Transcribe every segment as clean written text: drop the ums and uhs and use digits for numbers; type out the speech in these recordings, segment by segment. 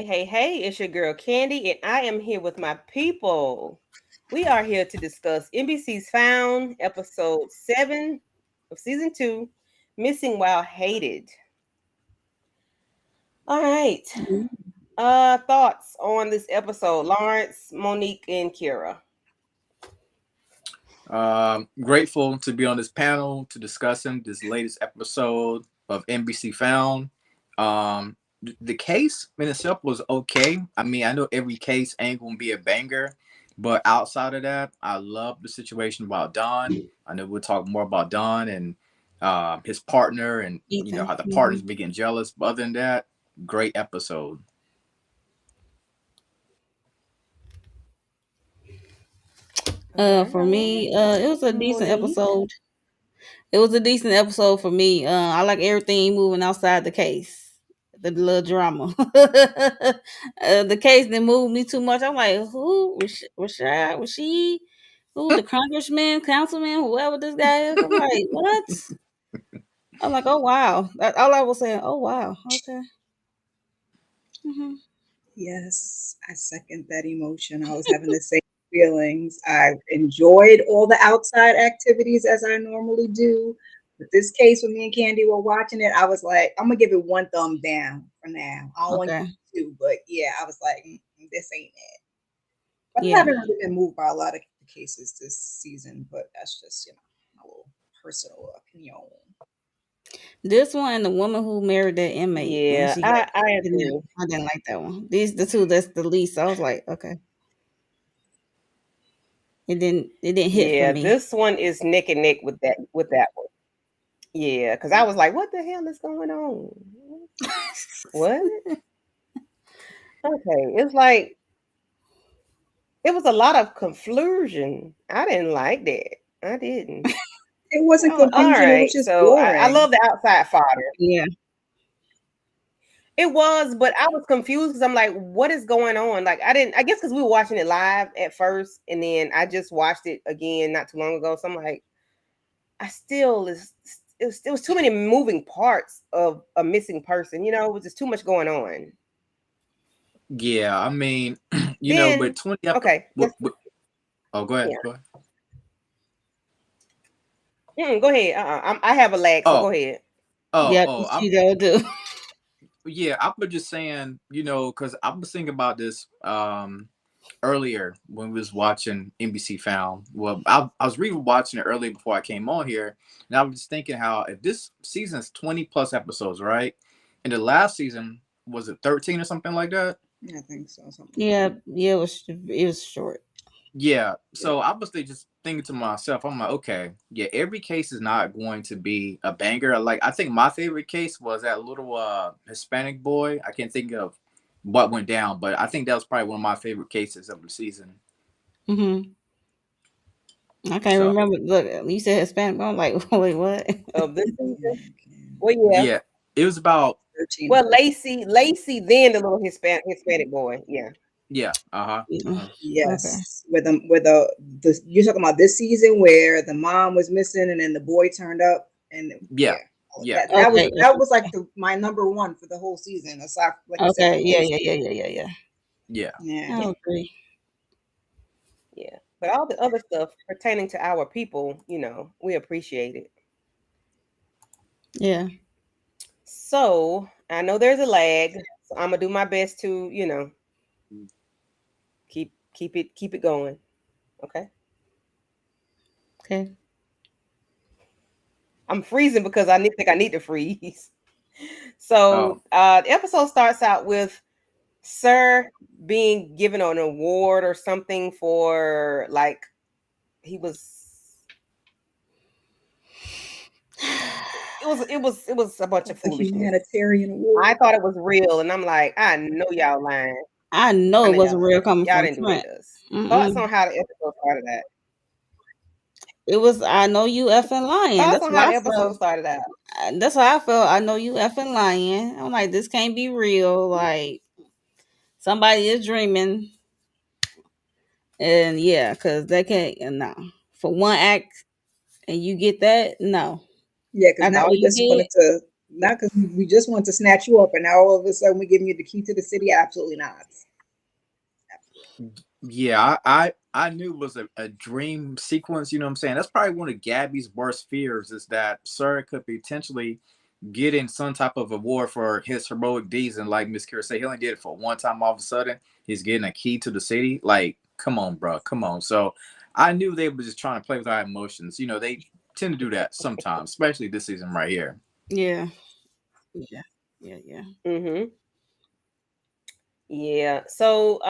Hey, it's your girl Candy, and I am here with my people. We are here to discuss NBC's Found, episode 7 of season 2, Missing While Hated. All right. Thoughts on this episode, Lawrence, Monique, and Kira. Grateful to be on this panel to discussing this latest episode of NBC Found. The case in itself was okay. I mean, I know every case ain't gonna be a banger, but outside of that, I love the situation about Don. I know we'll talk more about Don and his partner, and Ethan. how the partners be getting jealous. But other than that, great episode. For me, it was a decent Monique. episode. It was a decent episode for me. I like everything moving outside the case, the little drama. The case didn't move me too much. I'm like, who was she? Who the congressman, councilman, whoever this guy is? I'm like, what? I'm like, oh wow. All I was saying, oh wow, okay. hmm Yes, I second that emotion. I was having the same feelings. I enjoyed all the outside activities as I normally do. But this case, when me and Candy were watching it, I was like, I'm gonna give it one thumb down for now. I don't want to Okay. give it two, but yeah, I was like, this ain't it. But I Yeah. haven't really been moved by a lot of cases this season, but that's just, my little personal opinion. This one and the woman who married that inmate and Yeah, she got I kidnapped. agree. I didn't like that one. These the two that's the least. I was like, okay. It didn't hit for Yeah, me. this one is neck and neck with that one. Yeah, because I was like, what the hell is going on? What? Okay, it's like it was a lot of confusion. I didn't like that. I didn't. It wasn't Oh, all confusion, it was right. just So I boring. love the outside fodder. Yeah. It was, but I was confused because I'm like, what is going on? Like, I didn't. I guess because we were watching it live at first, and then I just watched it again not too long ago. So I'm like, I still is. It was too many moving parts of a missing person. It was just too much going on. Yeah, I mean, but Then 20 episodes. okay, Oh, go ahead. yeah. Go ahead. Go ahead. I have a lag, so Oh, go ahead. Yeah, I'm she does do. yeah. I was just saying, because I was thinking about this earlier when we was watching NBC Found. Well, I was watching it earlier before I came on here, and I was just thinking how if this season's 20 plus episodes, right? And the last season was it 13 or something like that? Yeah, I think so. Something like Yeah, that. yeah, it was short. Yeah. Yeah. So I was just thinking to myself, I'm like, okay, yeah, every case is not going to be a banger. Like I think my favorite case was that little Hispanic boy. I can't think of what went down, but I think that was probably one of my favorite cases of the season. hmm I can't So remember. Look, you said Hispanic. I'm like, wait, what? Of this Yeah, season. okay. Well, yeah. yeah, it was about 13 Well, or 14. Lacey, then the little Hispanic boy. Yeah. yeah, uh-huh. Uh-huh. Okay. Yes, with the you're talking about this season where the mom was missing and then the boy turned up and Yeah. yeah, Yeah. that was Okay. that was like my number one for the whole season. Aside, like you said, Okay. from Yeah. Lacey. Yeah. Yeah. Yeah. Yeah. Yeah. Yeah. Yeah, I agree. Yeah. But all the other stuff pertaining to our people, we appreciate it. Yeah. So I know there's a lag, so I'm gonna do my best to, keep it going. Okay. Okay. I'm freezing because think I need to freeze. Oh, So the episode starts out with Sir being given an award or something for like he was it was a bunch of like the foolishness. humanitarian I award. thought it was real, and I'm like, I know y'all lying. I know I it know y'all wasn't real lying. coming Y'all from didn't do that Trent. to us. Thoughts Mm-mm. on how the episode started out? It was. I know you effing lying. Thoughts That's on how what I the episode felt. started out? That's how I felt. I know you effing lying. I'm like, this can't be real. Like somebody is dreaming, and yeah, because they can't. No, for one act, and you get that. No, Yeah, because after now all we you just wanted did. to Not because we just want to snatch you up, and now all of a sudden we're giving you the key to the city. Absolutely not. Yeah, I knew it was a dream sequence. You know what I'm saying? That's probably one of Gabby's worst fears is that Sir could potentially get in some type of award for his heroic deeds. And like Miss Kira said, he only did it for one time. All of a sudden, he's getting a key to the city. Like, come on, bro, come on. So I knew they were just trying to play with our emotions. You know, they tend to do that sometimes, especially this season right here. Yeah. Yeah. Yeah. Yeah. Mm-hmm. Yeah. So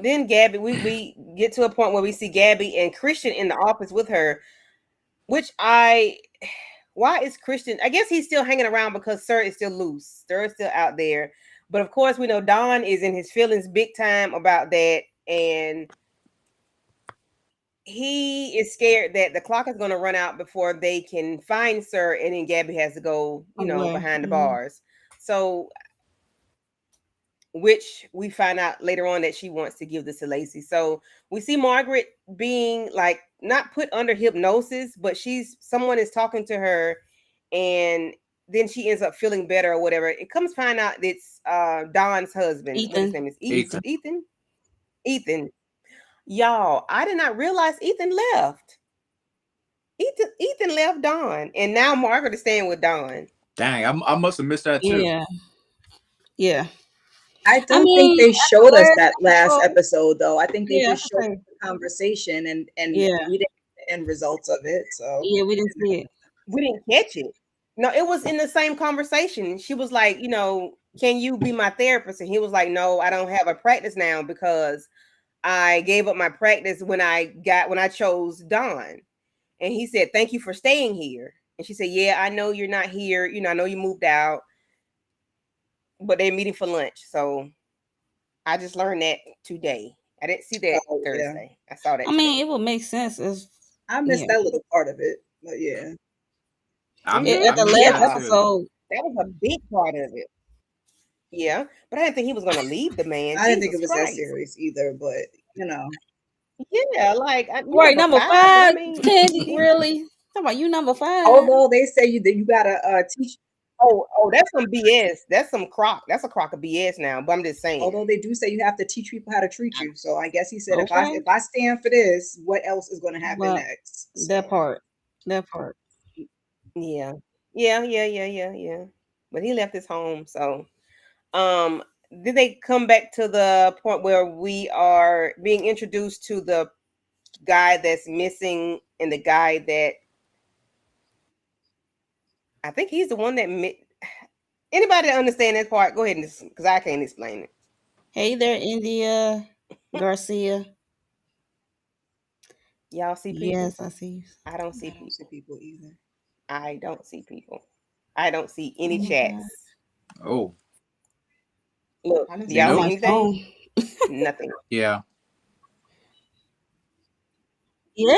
then Gabby, we get to a point where we see Gabby and Christian in the office with her, which I why is Christian? I guess he's still hanging around because Sir is still loose. Sir is still out there. But of course, we know Don is in his feelings big time about that. And he is scared that the clock is going to run out before they can find Sir. And then Gabby has to go, Away. behind the Mhm. bars. So, which we find out later on that she wants to give this to Lacey. So we see Margaret being like not put under hypnosis, but someone is talking to her, and then she ends up feeling better or whatever. It comes find out it's Don's husband. What his Ethan. name is? Ethan. Ethan. Ethan. Y'all, I did not realize Ethan left. Ethan left Don, and now Margaret is staying with Don. Dang, I must have missed that too. Yeah. Yeah. I I don't think mean, they at the showed us last that last episode, episode, though. I think they yeah, I just can showed say, the conversation, and yeah, we didn't get the end results of it. So yeah, we didn't see it. We didn't catch it. No, it was in the same conversation. She was like, can you be my therapist? And he was like, no, I don't have a practice now because I gave up my practice when I chose Don. And he said, thank you for staying here. And she said, yeah, I know you're not here. I know you moved out, but they're meeting for lunch. So I just learned that today. I didn't see that oh yeah, Thursday. I saw I that mean, today. it would make sense if, I missed yeah. that little part of it, but yeah. At I the missed last that Yeah, too. episode, that was a big part of it. Yeah, but I didn't think he was going to leave the man. I didn't think it Jesus was that Christ. serious either, but you know, Yeah, like you right? number Number five, but I five, mean, Candy, he. really? Talking about you, number five? although they say you gotta teach, Oh, that's some BS. That's some crock. That's a crock of BS now. But I'm just saying. although they do say you have to teach people how to treat you. So I guess he said Okay, if I stand for this, what else is going to happen well, next? that So part, that part. Yeah, yeah. But he left his home. So, um, then they come back to the point where we are being introduced to the guy that's missing and the guy that I think he's the one that. Anybody that understand that part? Go ahead and because I can't explain it. Hey there, India Garcia. Y'all see people? Yes, I see you. I don't see I don't see people. people either. I don't see people. I don't see Oh any my god. chats. Oh, Look, I don't do see On y'all nope. see my nothing. anything? phone. Nothing. Yeah,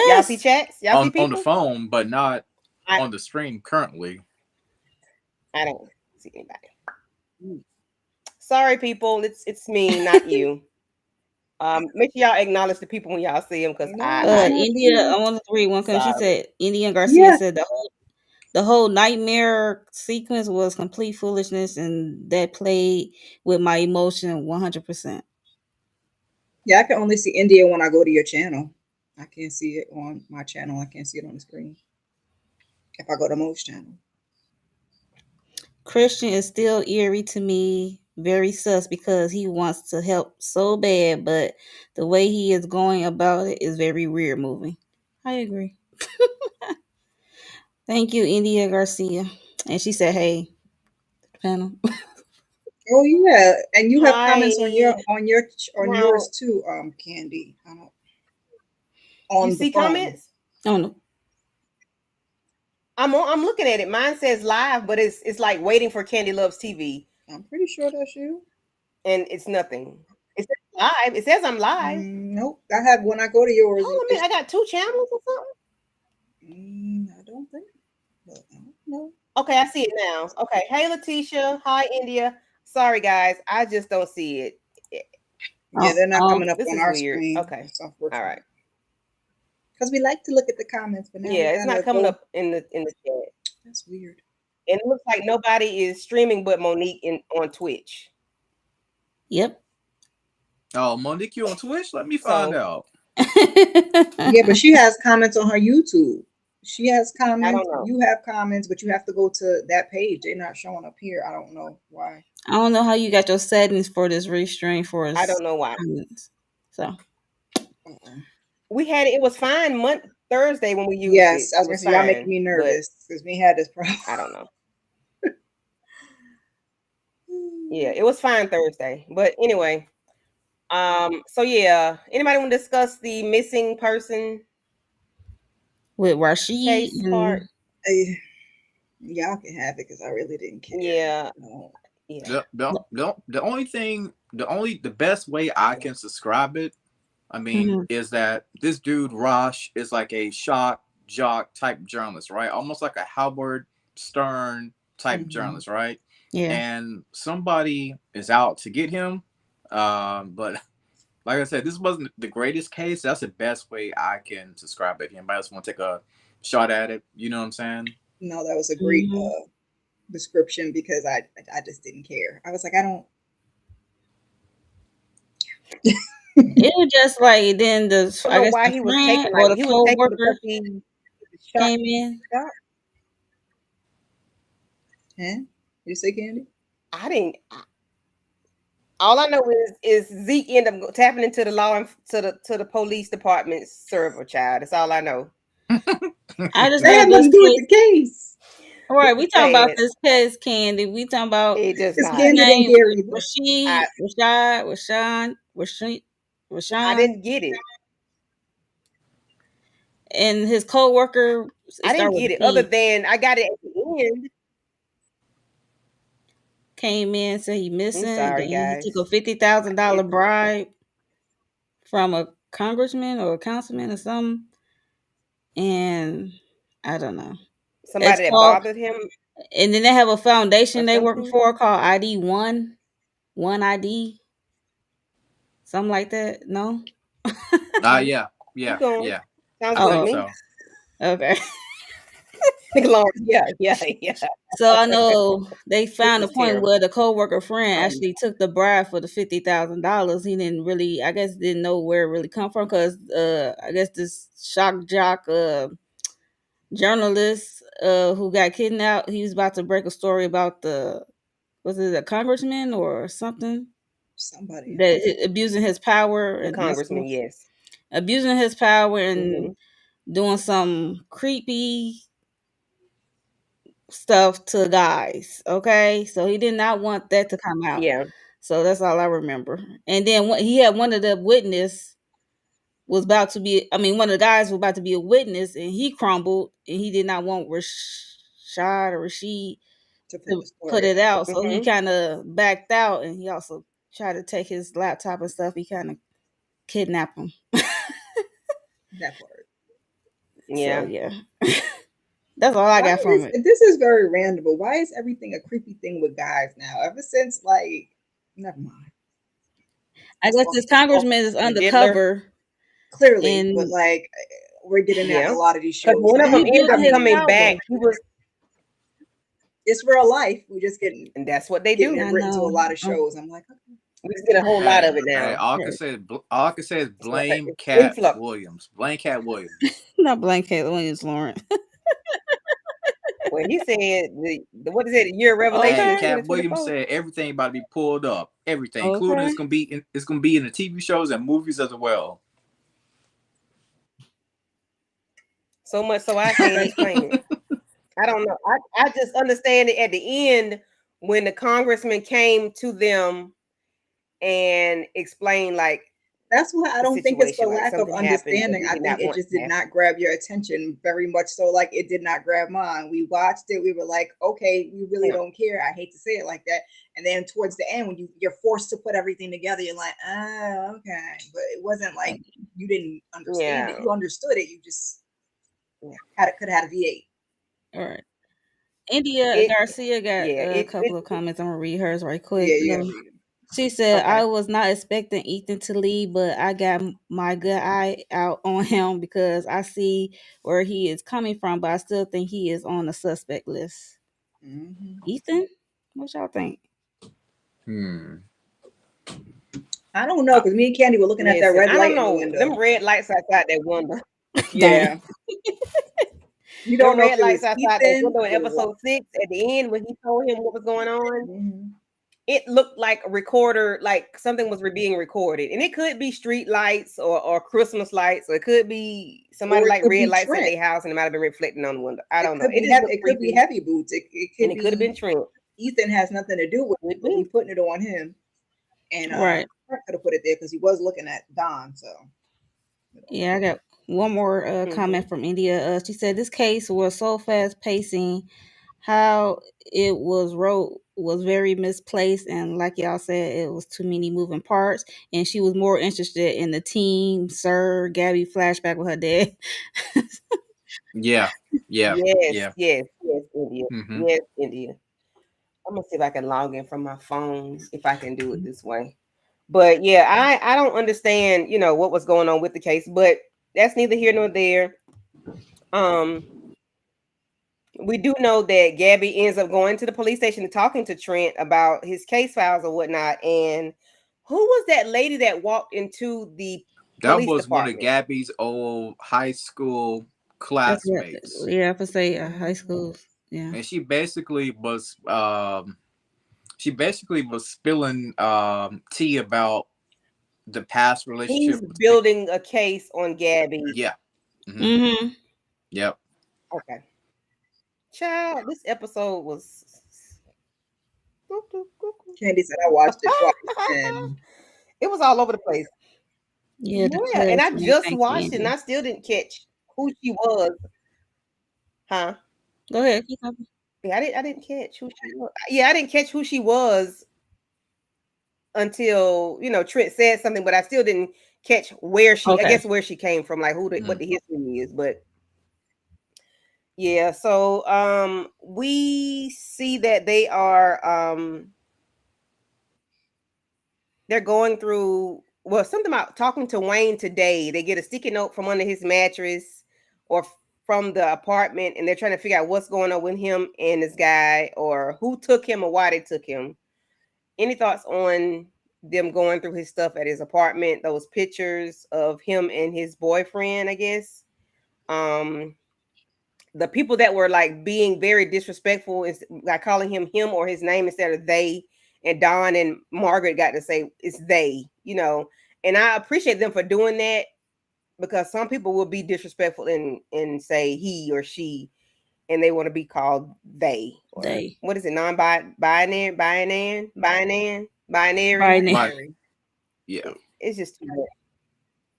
Y'all see Yes. chats? Y'all see on the people? phone, but not I on the stream currently. I don't see anybody. Mm. Sorry, people. It's me, not you. Make sure y'all acknowledge the people when y'all see them, because No, it's not India, you. I want to read one comment. She sorry. said India Garcia Yeah, said the whole nightmare sequence was complete foolishness, and that played with my emotion 100%. yeah. I can only see India when I go to your channel. I can't see it on my channel. I can't see it on the screen. If I go to Mo's channel, Christian is still eerie to me, very sus because he wants to help so bad, but the way he is going about it is very weird moving. I agree. Thank you, India Garcia. And she said, "Hey, panel." oh yeah, and you have comments on Hi. on Now yours too, Candy. I don't, you on the see phone. comments? Oh no. I'm looking at it. Mine says live, but it's like waiting for Candy Loves TV, I'm pretty sure that's you. and it's nothing. It says live. It says I'm live. Nope. I have when I go to yours. Hold on a minute. I got two channels or something. I don't think. But I don't know. Okay, I see it now. Okay. Hey, Letitia. Hi, India. Sorry, guys. I just don't see it. Yeah, they're not coming up This on is our weird. screen. Okay. That's All right. unfortunate. Because we like to look at the comments, but now we Yeah, it's gotta not coming go. up in the chat. That's weird. And it looks like nobody is streaming but Monique on Twitch. Yep. Oh, Monique, you on Twitch? Let me find So out. Yeah, but she has comments on her YouTube. She has I comments. don't know. You have comments, but you have to go to that page. They're not showing up here. I don't know why. I don't know how you got your settings for this restream for I us don't know why. comments. So Uh-uh. We had it. It was fine. Thursday when we used it, Yes, I it was gonna was say y'all making fine. me But nervous because we had this problem. I don't know. Yeah, it was fine Thursday. But anyway, so yeah, anybody want to discuss the missing person with Rashid case part? and Eh, y'all can have it because I really didn't care. Yeah, No. yeah. The only thing, the best way I can subscribe it, I mean, Mhm. is that this dude Rosh is like a shock jock type journalist, right? Almost like a Howard Stern type Mhm. journalist, right? Yeah. And somebody is out to get him. But like I said, this wasn't the greatest case. That's the best way I can subscribe it. If anybody else want to take a shot at it, you know what I'm saying? No, that was a great Mhm. description because I just didn't care. I was like, I don't. It was just like then I don't I know guess why the he was friend taken. or Like the he was taken co-worker because he shot. came in. Shot. Huh? You say Candy? I didn't. All I know is Zeke ended up tapping into the to the police department's server. Child, that's all I know. I just That know had this nothing to do with case. the case. All right, we It's talking about sad. this case, Candy. We talking about It does Because not. Candy didn't name care either. Rashid, I Rashad, Rashawn, Rashawn, I Rashawn, didn't get it. and his co-worker. It I didn't started with get a it. Other P. than I got it at the end. Came in, said he I'm missing. Then sorry, he took a guys. $50,000 It, bribe from a congressman or a councilman or something. And I don't know. It's somebody that called, bothered him and then they have a or foundation they working something. for called ID One ID, something like that. No. Yeah, Keep yeah, going. yeah. Sounds I good to Oh, think me. so. okay. Lawrence. Yeah, yeah, yeah. So I know they This found a is point where terrible. the co-worker friend Um, actually took the bribe for the $50,000. He didn't really, I guess, didn't know where it really come from because I guess this shock jock journalist who got kidnapped, he was about to break a story about the was it a congressman or something Somebody. that abusing his power the and congressman, yes. abusing his power and Hmm. doing some creepy stuff to guys. Okay, so he did not want that to come out. Yeah. So that's all I remember. And then he had one of the witness was about to be. I mean, one of the guys was about to be a witness, and he crumbled, and he did not want Rashad or Rashid To put to the put story it out. out. So he Hmm. kind of backed out, and he also tried to take his laptop and stuff. He kind of kidnapped him. That part. So Yeah. yeah, that's all I Why got from is it. this is very random, but why is everything a creepy thing with guys now? Ever since like never mind. I It's guess off this it's off congressman is The diddler. undercover, clearly, but and like we're getting that in Yeah. a lot of these Because shows one of now. them he ended up abusing his coming Okay. back. power. He was, It's real life. We just getting and that's what they getting do. it I written to a know. lot of shows. I'm like, okay. We just get a whole lot Hey, of it hey, now. all I can say is It's like blame it's Cat influx. Williams. Blame Cat Williams. Not blanket Williams, Lauren. Well, he said what is it? Year of Hey, Revelation, Okay. Cat Williams 2024. said everything about to be pulled up. Everything, including Okay. it's gonna be in the TV shows and movies as well. So much so I can't explain it. I don't know. I just understand it at the end when the congressman came to them and explained like That's why I the don't think it's for situation, like lack of something happened that understanding. he I did think not it want just to did happen. not grab your attention very much so like it did not grab mine. We watched it, we were like, okay, we really Yeah. don't care. I hate to say it like that. And then towards the end, when you're forced to put everything together, you're like, oh, okay. But it wasn't like you didn't understand it. Yeah. You understood it. You just Yeah. could have had a V8. All right. India It Garcia got yeah, a couple of comments. I'm gonna read hers right quick. Yeah, you gotta read it. She said, okay. "I was not expecting Ethan to leave, but I got my good eye out on him because I see where he is coming from, but I still think he is on the suspect list." Mhm. Ethan, what y'all think? Hmm. I don't know I, because me and Candy were looking at that Listen, red I don't light in the know. Them window. red lights outside that window. Dang. Yeah, you Them don't know if red it lights was outside that Ethan window in or what. episode 6 at the end when he told him what was going on. Mhm. It looked like a recorder, like something was being recorded. And it could be street lights or Christmas lights, or it could be somebody Or it like could red be lights at Trent. their house and it might have been reflecting on the window. I It don't know. could It be just heavy. looked It could be creepy. heavy boots. It And could it could have be been Trent. Ethan has nothing to do with it, Could but we be. putting it on him. And Right. Trent could have put it there because he was looking at Don. So we don't Yeah, know. I got one more Mm-hmm. comment from India. She said this case was so fast pacing, how it was wrote was very misplaced, and like y'all said, it was too many moving parts. And she was more interested in the team, Sir Gabby flashback with her dad. yeah, yeah, Yes, yeah. yes, yes, India. Hmm. Yes, India. I'm gonna see if I can log in from my phone if I can do it this way. But yeah, I don't understand, what was going on with the case, but that's neither here nor there. Um, we do know that Gabby ends up going to the police station and talking to Trent about his case files or whatnot. And who was that lady that walked into the That police was one of department? Gabby's old high school That's what. classmates, Yeah, I have to say high Mhm. school. Yeah, and she basically was spilling tea about the past He's relationship between. building a case on Gabby. Yeah. Hmm. mm-hmm. Yep. Okay. Child, this episode was Candy said I watched it twice, and it was all over the place. Yeah, the Yeah, and twist, I man. just Thank you, watched it and India. I still didn't catch who she was. Huh? Go ahead, keep talking. Yeah, I didn't catch who she was. Yeah, I didn't catch who she was until, Trent said something, but I still didn't catch I Okay. guess where she came from, like what Mm. the history is. But yeah, so we see that they're going through, well, something about talking to Wayne today. They get a sticky note from under his mattress or from the apartment, and they're trying to figure out what's going on with him and this guy, or who took him or why they took him. Any thoughts on them going through his stuff at his apartment? Those pictures of him and his boyfriend, I guess. Um, the people that were like being very disrespectful is like calling him or his name instead of they, and Don and Margaret got to say it's they. And I appreciate them for doing that, because some people will be disrespectful and say he or she, and they want to be called they, or They what is it, binary. Biden. My binary. yeah. It's just too much.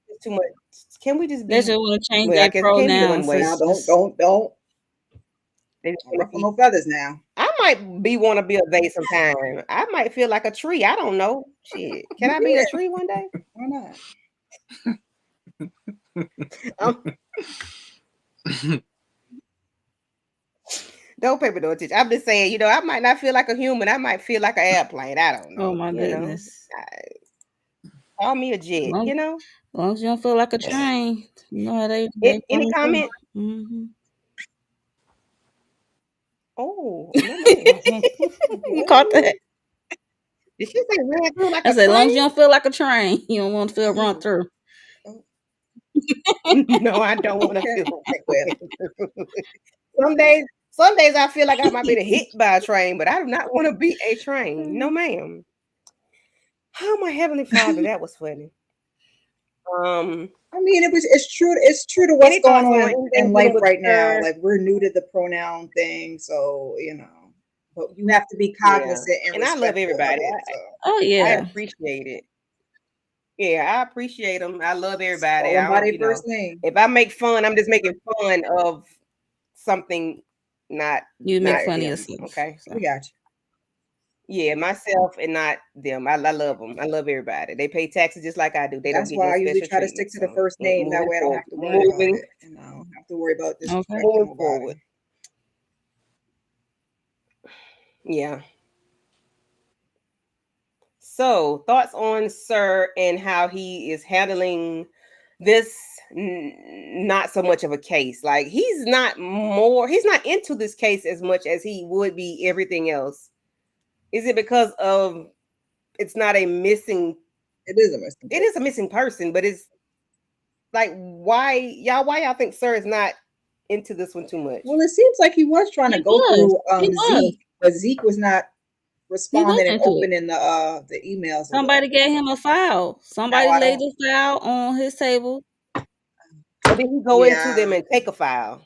It's too much. Can we just They just be, want to change well, I their guess it can't be the one pronouns. way. Now, It's don't just don't don't They just don't want to ruffle be, no feathers now. I might be want to be a they sometime. I might feel like a tree. I don't know. Shit. Can I be a Yeah, tree one day? why not? Um, don't pay me no attention. I'm just saying, I might not feel like a human. I might feel like an airplane. I don't oh know. my goodness. Call me a jet, Long, long as you don't feel like a train, you know how they Any flying through. comment? Mm-hmm. Oh, no, ma'am. You caught Ooh. that? Did she say ran through like I a said, long train? as you don't feel like a train, you don't want to feel run Mm. through. Oh, No, I don't want to okay. feel like Well, some days. Some days I feel like I might be hit by a train, but I do not want to be a train. No, ma'am. Oh, my heavenly Father, that was funny. Um, I mean, it's true. It's true to what's any going thoughts on on anything in dealing life with right now. Sir? Like we're new to the pronoun thing, so but you have to be Yeah, cognizant and and I love respectful of everybody. it. So Oh I yeah, appreciate it. Yeah, I appreciate them. I love just everybody. call them I by don't, their first name. if I make fun, I'm just making fun of something, not you make not Right. fun of them. yourself. Okay. So We got you. Yeah, myself and not them. I love them. I love everybody. They pay taxes just like I do. They don't That's get no why I usually special try to stick treatment. to the So first name. That moving way I don't forward, have to worry about it. And I don't have to worry about okay. disrespecting moving forward. nobody. Yeah. So thoughts on Sir and how he is handling this not so much of a case. Like he's not into this case as much as he would be everything else. Is it because of it's not a missing? It is a missing. It is a missing person, but it's like why y'all think Sir is not into this one too much? Well, it seems like he was trying to go through Zeke, but Zeke was not responding and opening the emails. Somebody gave him a file. Somebody laid the file on his table. Or did he go into them and take a file?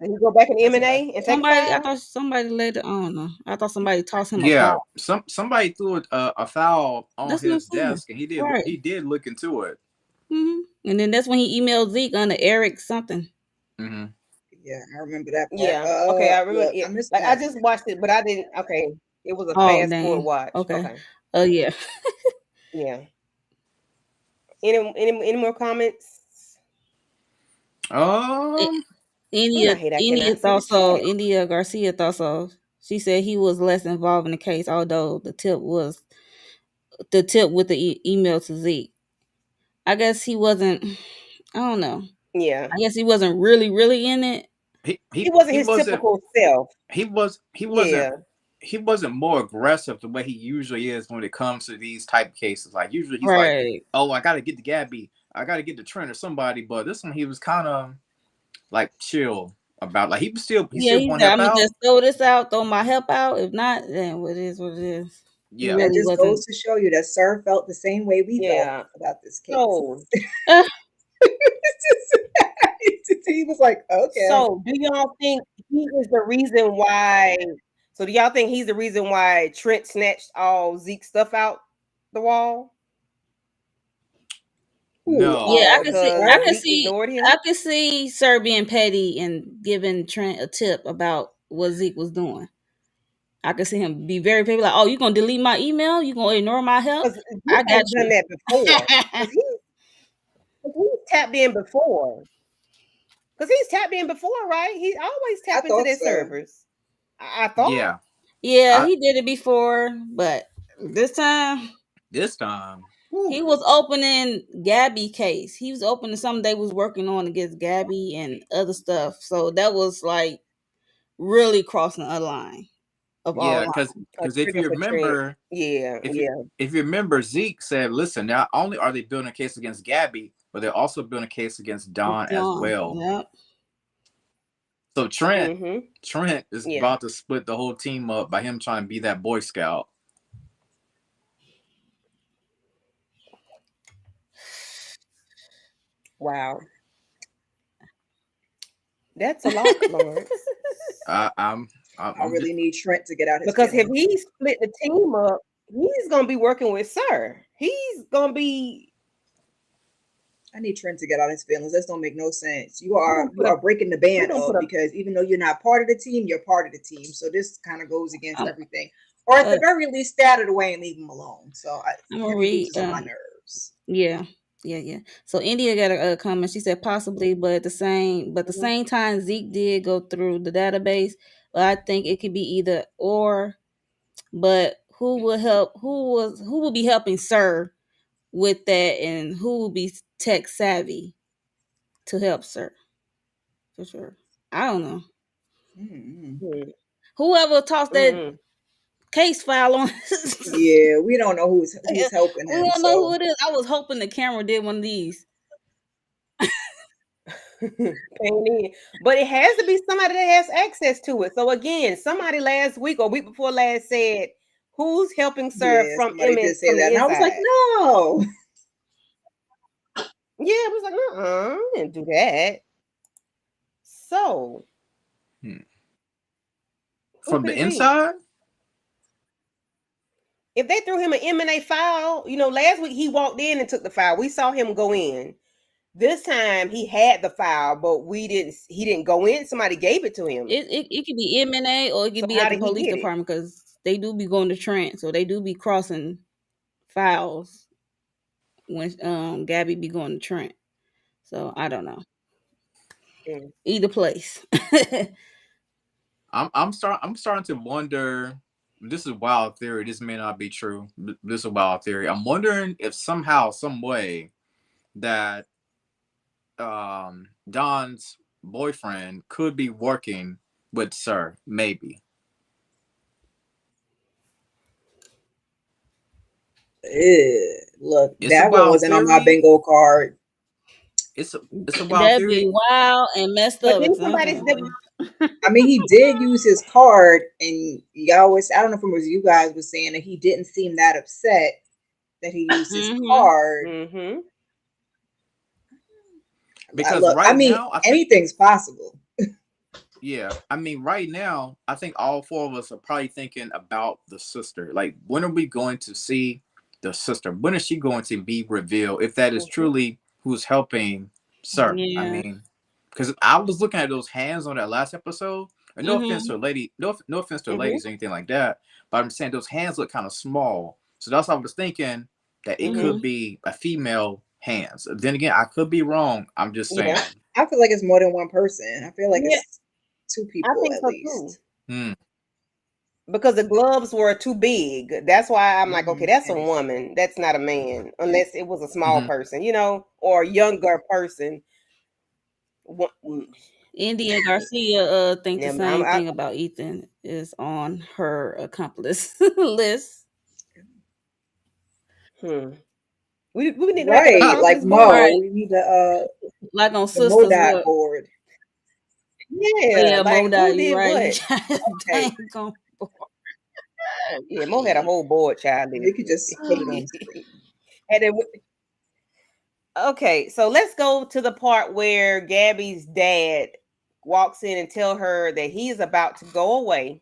And he go back in M&A and take a file? I thought somebody laid it. I don't know. I thought somebody tossed him a Yeah, file. somebody threw a file on his desk, and he did look into it. And then that's when he emailed Zeke under Eric something. Yeah, I remember that part. Yeah. Okay, I remember. Look, I just watched it, but I didn't. Okay, it was a fast forward watch. Okay. Oh yeah. Yeah. Any more comments? India thought so. India Garcia thought so. She said he was less involved in the case, although the tip with the email to Zeke. I guess he wasn't. I don't know. Yeah. I guess he wasn't really in it. He wasn't his typical self. He wasn't more aggressive the way he usually is when it comes to these type of cases. Like usually he's like, oh, I gotta get the Gabby, I gotta get the Trent or somebody. But this one he was kind of like chill about. Like he still I'm gonna just throw this out, throw my help out. If not, then what it is what it is. Yeah, it just goes to show you that Sir felt the same way we felt about this case. He was like, okay. So do y'all think he is the reason why? So do y'all think he's the reason why Trent snatched all Zeke's stuff out the wall? No. Yeah, I can see Sir being petty and giving Trent a tip about what Zeke was doing. I can see him be very petty, like, "Oh, you gonna delete my email? You gonna ignore my help? I got done that before. He's tapped in before. Because he's tapped in before, right? He always tapped into their servers. I thought. Yeah, he did it before, but this time he was opening Gabby case. He was opening something they was working on against Gabby and other stuff. So that was like really crossing a line of all. Because if you remember, if you remember, Zeke said, "Listen, not only are they building a case against Gabby, but they're also building a case against Don as well." Yep. So Trent is about to split the whole team up by him trying to be that Boy Scout. Wow. That's a lot, Lawrence. I really need Trent to get out his because if he split the team up, he's gonna be working with Sir. He's gonna be. I need Trent to get out his feelings. This don't make no sense. You are breaking the band up because even though you're not part of the team, you're part of the team. So this kind of goes against everything. Or at the very least, stay out of the way and leave him alone. So I'm gonna read on my nerves. Yeah. So India got a comment. She said possibly, but at the same time, Zeke did go through the database. But I think it could be either or. But who will help? Who will be helping Sir with that, and who will be tech savvy to help Sir? For sure. I don't know. Whoever tossed that case file on. Yeah, we don't know who's helping him. We don't know who it is. I was hoping the camera did one of these. But it has to be somebody that has access to it. So again, somebody last week or week before last said, "Who's helping Sir from Emmett from the inside?" And I was like, "No." Yeah, it was like, I didn't do that. So, from the inside, if they threw him an M&A file, last week he walked in and took the file. We saw him go in. This time he had the file, but he didn't go in. Somebody gave it to him. It could be M&A or it could be at the police department because they do be going to Trent, so they do be crossing files when Gabby be going to Trent. So I don't know. Either place. I'm starting to wonder. This is a wild theory. This may not be true. This is a wild theory. I'm wondering if somehow, some way, that Don's boyfriend could be working with Sir, maybe. Look, It's a that one wild wasn't on my theory. bingo card. It's a wild That'd be theory. wild and messed But up at then the same somebody's time. I mean, he did use his card, and y'all was, I don't know if it was you guys was saying that he didn't seem that upset that he used his Mm-hmm. card. Mm-hmm. Because Look, I right mean, now, I think, anything's possible. yeah, I mean, right now, I think all four of us are probably thinking about the sister. Like, when are we going to see the sister? When is she going to be revealed? If that is Mm-hmm. truly who's helping Sir. I Yeah. mean, because I was looking at those hands on that last episode. And no offense Mm-hmm. to a lady, no offense to Mm-hmm. ladies or anything like that. But I'm saying those hands look kind of small. So that's what I was thinking, that it Mm-hmm. could be a female hands. Then again, I could be wrong. I'm just Yeah. saying. I feel like it's more than one person. I feel like Yeah, it's two I people think at so too. least. Hmm. Because the gloves were too big. That's why I'm like, okay, that's a And it's woman. That's not a man, unless it was a small Hmm. person, or a younger person. Mm, India Garcia think the yeah, same thing about Ethan is on her accomplice list. hmm. We need like an right, like accomplice board. Right. Mo, we need Like on the Sisters Modoc what? board. Oh Yeah, yeah, like who Moda, you did right. He what? got his Okay. dang on board. Yeah, Mo had a Yeah. whole board, child. They could just put it on screen. And then, okay, so let's go to the part where Gabby's dad walks in and tell her that he's about to go away.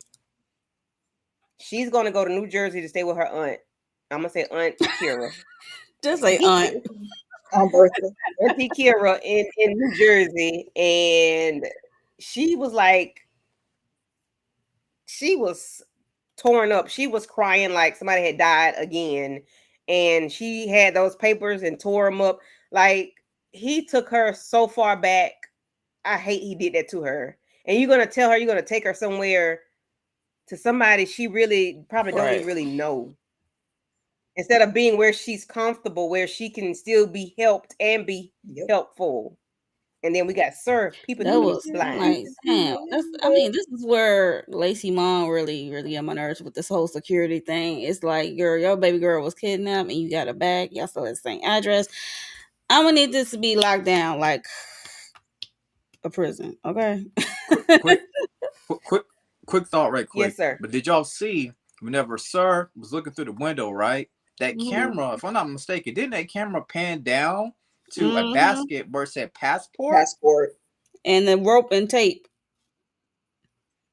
She's going to go to New Jersey to stay with her aunt. I'm gonna say Aunt Kira. Just say aunt. Bertha. Auntie Kira in New Jersey, and she was like, she was torn up. She was crying like somebody had died again, and she had those papers and tore them up. Like he took her so far back. I hate he did that to her. And you're gonna tell her you're gonna take her somewhere to somebody she really probably don't even Right. really know. Instead of being where she's comfortable, where she can still be helped and be Yep. helpful. And then we got Sir peeping That through the was I'm like, blinds. damn. That's I mean, this is where Lacey mom really, really got my nerves with this whole security thing. It's like, girl, your baby girl was kidnapped and you got her back. Y'all still at the same address. I'm gonna need this to be locked down like a prison, okay? Quick, quick, quick, quick thought, right Yes, quick. sir. But did y'all see whenever Sir was looking through the window, right? That Mm-hmm. camera, if I'm not mistaken, didn't that camera pan down to a Mm-hmm. basket where it said passport? Passport. And the rope and tape.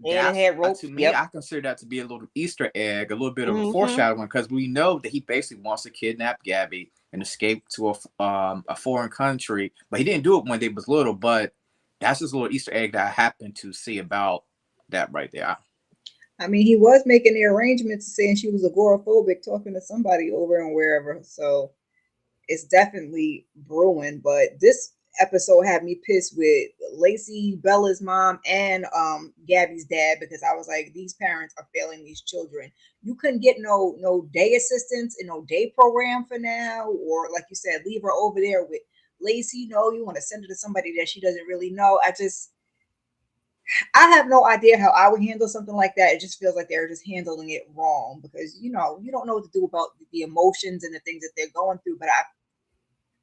And it That's had rope. to me, Yep. I consider that to be a little Easter egg, a little bit of a Mm-hmm. foreshadowing, because we know that he basically wants to kidnap Gabby and escape to a foreign country, but he didn't do it when they was little. But that's just a little Easter egg that I happened to see about that right there. I mean, he was making the arrangements saying she was agoraphobic, talking to somebody over and wherever. So it's definitely brewing. But this episode had me pissed with Lacey, Bella's mom, and Gabby's dad, because I was like, these parents are failing these children. You couldn't get no day assistance and no day program for now, or like you said, leave her over there with Lacey. No, you want to send her to somebody that she doesn't really know. I have no idea how I would handle something like that. It just feels like they're just handling it wrong, because you don't know what to do about the emotions and the things that they're going through. But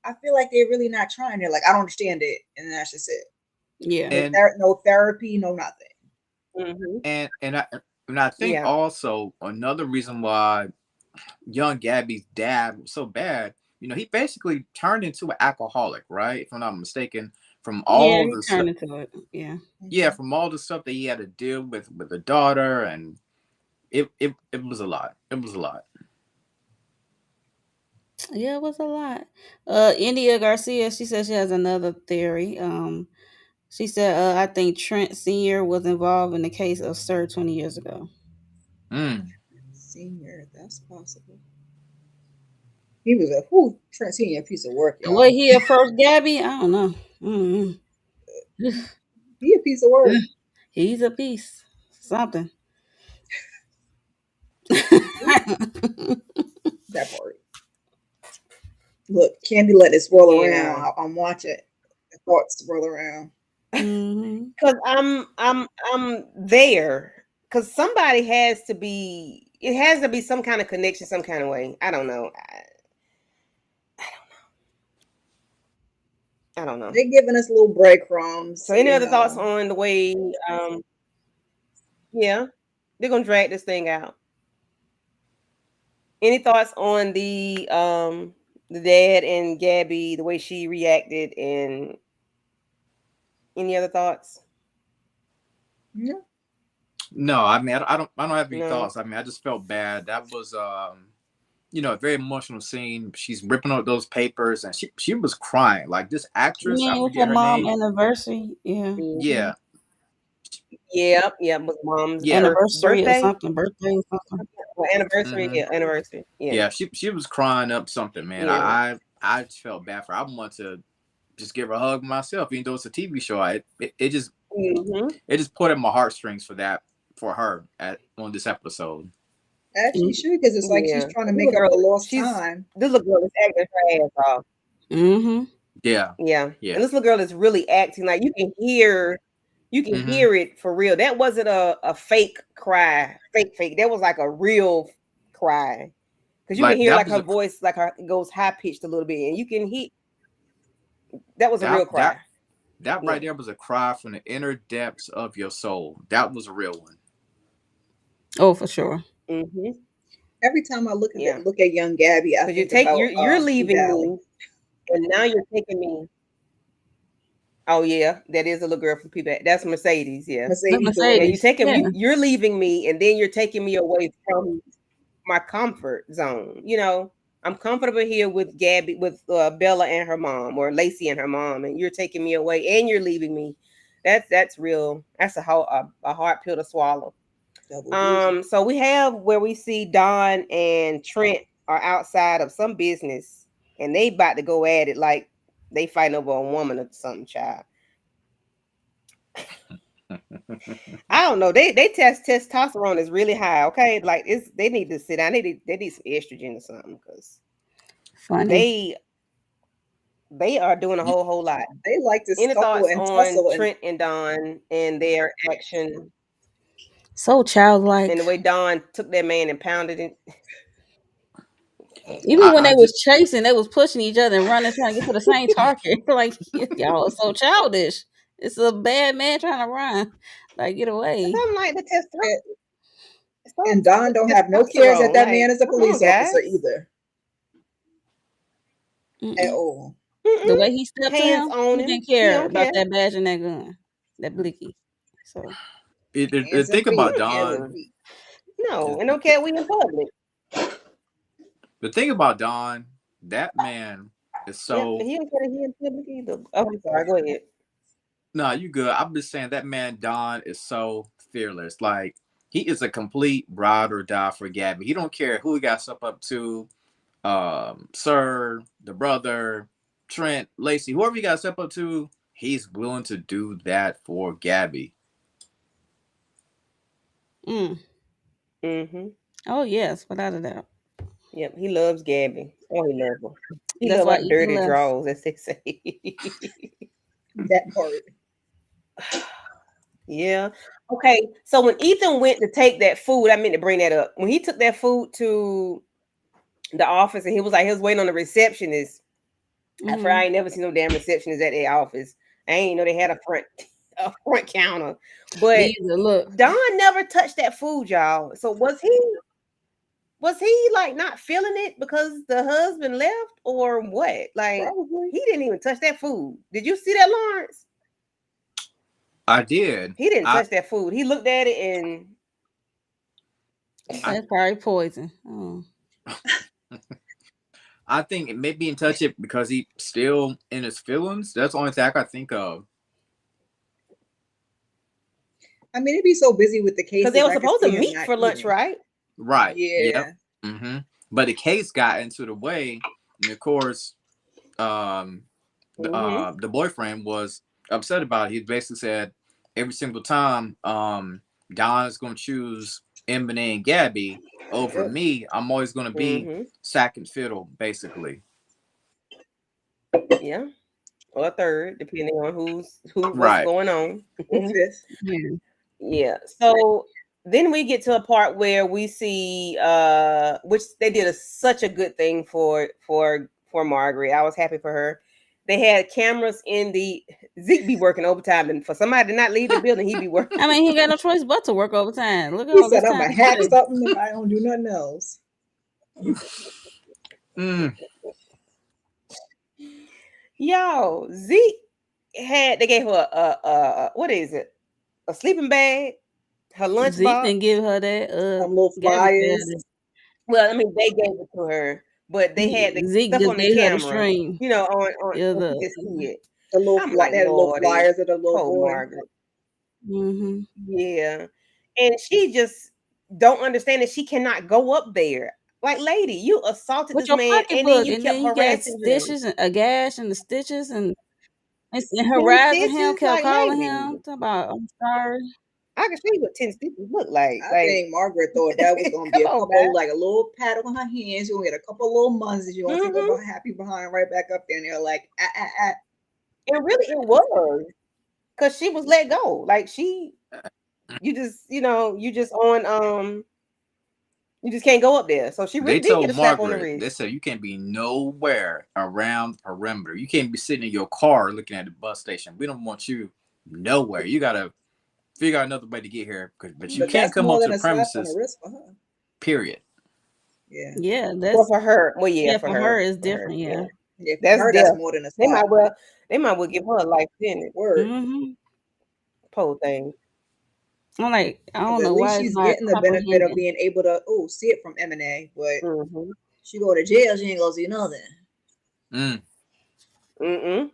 I feel like they're really not trying. They're like, I don't understand it, and that's just it. Yeah. And No therapy, no nothing. Mm-hmm. and and I and I think Yeah. also another reason why young Gabby's dad was so bad, he basically turned into an alcoholic, right? If I'm not mistaken, from Yeah, all he the turned into it. Yeah. yeah, Mhm. from all the stuff that he had to deal with the daughter, and it was a lot. It was a lot. Yeah, it was a lot. India Garcia, she says she has another theory. She said, I think Trent Sr. was involved in the case of Sir 20 years ago. Mm. Senior, that's possible. He was a who Trent Senior piece of work, And what y'all. he approached Gabby? I don't know. Mm-hmm. He a piece of work. He's a piece. Something. That part. Look, Candy let it swirl around. Yeah. I'm watching. thoughts swirl around. Mm-hmm. Because I'm there. Because somebody has to be. It has to be some kind of connection, some kind of way. I don't know. I don't know. They're giving us little breadcrumbs, So, any other thoughts on the way? Yeah, they're gonna drag this thing out. Any thoughts on the dad and Gabby, the way she reacted, and any other thoughts? Yeah. No, I mean, I don't have any No. thoughts. I mean, I just felt bad. That was, a very emotional scene. She's ripping out those papers, and she was crying. Like this You actress, I mean with forget her her mom name. anniversary? Yeah. Mhm. Yeah, Yep, yep. Was mom's yeah. Anniversary or birthday? something. Birthday or something. Well, anniversary. Hmm. Yeah, anniversary. Yeah, Yeah, she was crying up something, man. yeah. I just felt bad for her. I want to just give her a hug myself, even though it's a TV show. It just Hmm. it just put at my heartstrings for her on this episode. As she Mm-hmm. should, because it's like she's Yeah. trying to This make little up girl, for lost she's time. this little girl is acting her ass off. Mm-hmm. Yeah, Yeah, yeah. and this little girl is really acting like you can Hmm. hear it for real. That wasn't a fake cry, fake. That was like a real cry because you can Like hear that like was her a voice, like her goes high pitched a little bit, and you can hear that was a that real that cry. that Yeah. right there was a cry from the inner depths of your soul. That was a real one. Oh, for sure. Hmm. Every time I Yeah. look at young Gabby, I Because think about you're P leaving Valley. me, and now you're taking me. Oh yeah, that is a little girl from P-Back. That's Mercedes. Yeah. The Mercedes' Yeah, daughter. you Mercedes. taking Yeah. you're leaving me, and then you're taking me away from my comfort zone. I'm comfortable here with Gabby, with Bella and her mom, or Lacey and her mom, and you're taking me away, and you're leaving me. That's real. That's a hard pill to swallow. Double doozy. So we have where we see Don and Trent are outside of some business, and they about to go at it like they fighting over a woman or something, child. I don't know. They test testosterone is really high. Okay, like they need to sit down. They need some estrogen or something because Funny. they they are doing a whole lot. They like to Any scuffle thoughts and on tussle, and Trent and Don and their action So childlike. and the way Don took that man and pounded it? Even when I they just was chasing, they was pushing each other and running, trying to get to the same target. Like y'all are so childish. It's a bad man trying to run. Like get away. Something like the and, testosterone. and Something Don like don't the have no cares that testosterone. that man Like, is a come on, police officer guys. either at Mm-mm. all. The Mm-mm. way he stepped to Hands him, on he him. didn't He care don't about care. that badge and that gun, that blicky. So the Hands and thing feet. about Hands and Don. Mm-mm. feet. No, The, and don't care we in public. the thing about Don, that man is Yep, so. he don't care that he in public either. Oh, I'm sorry. Go ahead. No, you good. I'm just saying that man Don is so fearless. Like he is a complete ride or die for Gabby. He don't care who he got stuff up to. Sir, the brother, Trent, Lacey, whoever he got stuff up to, he's willing to do that for Gabby. mm. Mm-hmm. Oh yes, without a doubt. Yep, he loves Gabby. Oh, he loves her. He That's love why her Ethan dirty left. draws, as they say. That part. Yeah. Okay. So when Ethan went to take that food, I meant to bring that up. When he took that food to the office and he was waiting on the receptionist. I forgot I Mm-hmm. ain't never seen no damn receptionist at their office. I ain't know they had a front counter. Me But either. Look, Don never touched that food, y'all. So was he like not feeling it because the husband left or what? Like Probably. he didn't even touch that food. Did you see that, Lawrence? I did. He didn't I touch that food. He looked at it and I that's probably poison. Oh. I think it may be in touch it because he's still in his feelings. That's the only thing I can think of. I mean, he'd be so busy with the because they cases, were I could supposed to see him meet not for lunch, eating. right? Right. Yep. Yeah. Hmm. But the case got into the way, and of course, um, Mm-hmm. the boyfriend was upset about it. He basically said every single time Don is going to choose Emily and Gabby over Yep. me, I'm always going to be Mm-hmm. second fiddle, basically. Yeah. or a third, depending on what's Right. going on. Or fifth. Yeah. Yeah. So then we get to a part where we see which they did such a good thing for Margaret. I was happy for her. They had cameras in the Zeke be working overtime, and for somebody to not leave the building, he be working. I mean, he got no choice but to work overtime. Look at He all said, this I'm time going he to hack spent. something if I don't do nothing else. Mm. Yo, Zeke they gave her what is it? A sleeping bag, her Zeke lunchbox. didn't give her that Some little garbage flyers. bag. Well, I mean, they gave it to her, but they had the Zeke stuff just on the gave her the camera, string. on Yeah, and the she could see it. The little I'm like, they had little Lordy, flyers of the little poor boy. Margaret. mm-hmm. Yeah, and she just don't understand that she cannot go up there. Like, lady, you assaulted With this your man, and then pocketbook, you and kept then you got harassing him. stitches and a gash and the stitches and 10 harassing him, stitches, kept like, calling lady, him, talking about I'm sorry. I can show you what 10 stitches look like. I Like, think Margaret thought that was going to be come a on, couple, guys. like a little pat on her hands. You're going to get a couple little months. You're going to take Mm-hmm. her happy behind right back up there. And they're like, ah, ah, ah. And really, it was because she was let go. Like, you just, you just on you just can't go up there. So she They really did get told a slap on the Margaret, they wrist. said you can't be nowhere around the perimeter. You can't be sitting in your car looking at the bus station. We don't want you nowhere. You gotta figure out another way to get here. But you But can't that's come more onto than the a slap on the premises. wrist for her. Period. Yeah. Yeah, Well, that's for her, well, yeah, for her it's for her, different. yeah, Yeah. Yeah, for that's her, death. that's more than a slap. They might well give her a life sentence. Word. Mm-hmm. Poor thing. I'm like, I Because don't at know least why it's she's not getting the benefit of comprehending. being able to, see it from M&A. But Mm-hmm. she go to jail, she ain't going to see nothing. Mm. Mm-mm.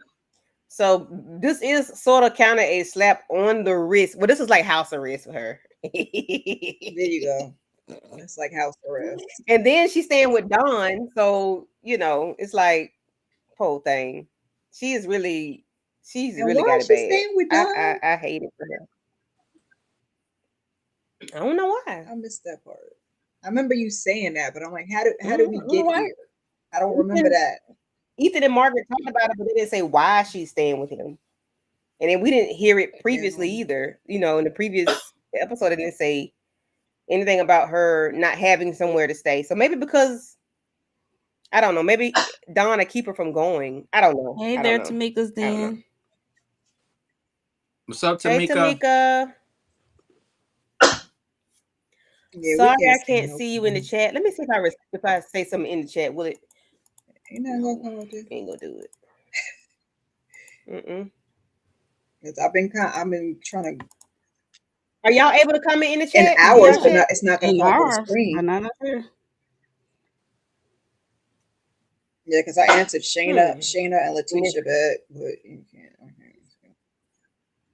So this is sort of kind of a slap on the wrist. Well, this is like house arrest for her. There you go. It's like house arrest. And then she's staying with Don, so it's like, poor thing. She's really, she's And really why got is it she bad. staying with I Don? I, I hate it for her. I don't know why. I missed that part. I remember you saying that, but I'm like, how did I we don't know get why. here? I don't remember that. Ethan and Margaret talked about it, but they didn't say why she's staying with him. And then we didn't hear it Yeah. previously either. In the previous episode, they didn't say anything about her not having somewhere to stay. So maybe because I don't know, maybe Donna keep her from going. I don't know. Hey I don't there, know. Tamika's I don't know. then. What's up, Hey, Tamika? Tamika. Yeah, we Sorry, can't I say can't no. see you in the chat. Let me see if I say something in the chat. Will it? Ain't nothing gonna No, come with it. ain't gonna do it. Mm-mm. Because I've been trying to Are y'all able to comment in the in chat? In hours, y'all but chat? it's not gonna In come up on the ours, screen. but not up here. Yeah, because I answered Shayna, Hmm. and Letitia back, but you can't. Okay.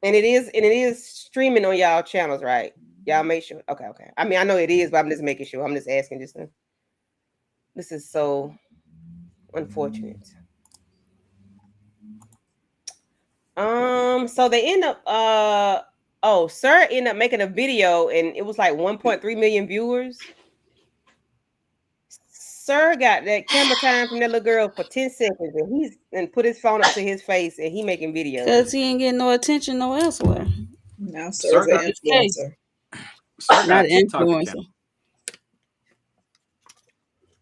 And it is streaming on y'all channels, right? Y'all make sure. Okay. I mean, I know it is, but I'm just making sure. I'm just asking. This is so unfortunate. So they end up Sir ended up making a video and it was like 1.3 million viewers. Sir got that camera time from that little girl for 10 seconds and put his phone up to his face and he making videos. Cause he ain't getting no attention no elsewhere. Now, sir Sir is an got This case, influencer. Sir got not a an TikTok account. influencer.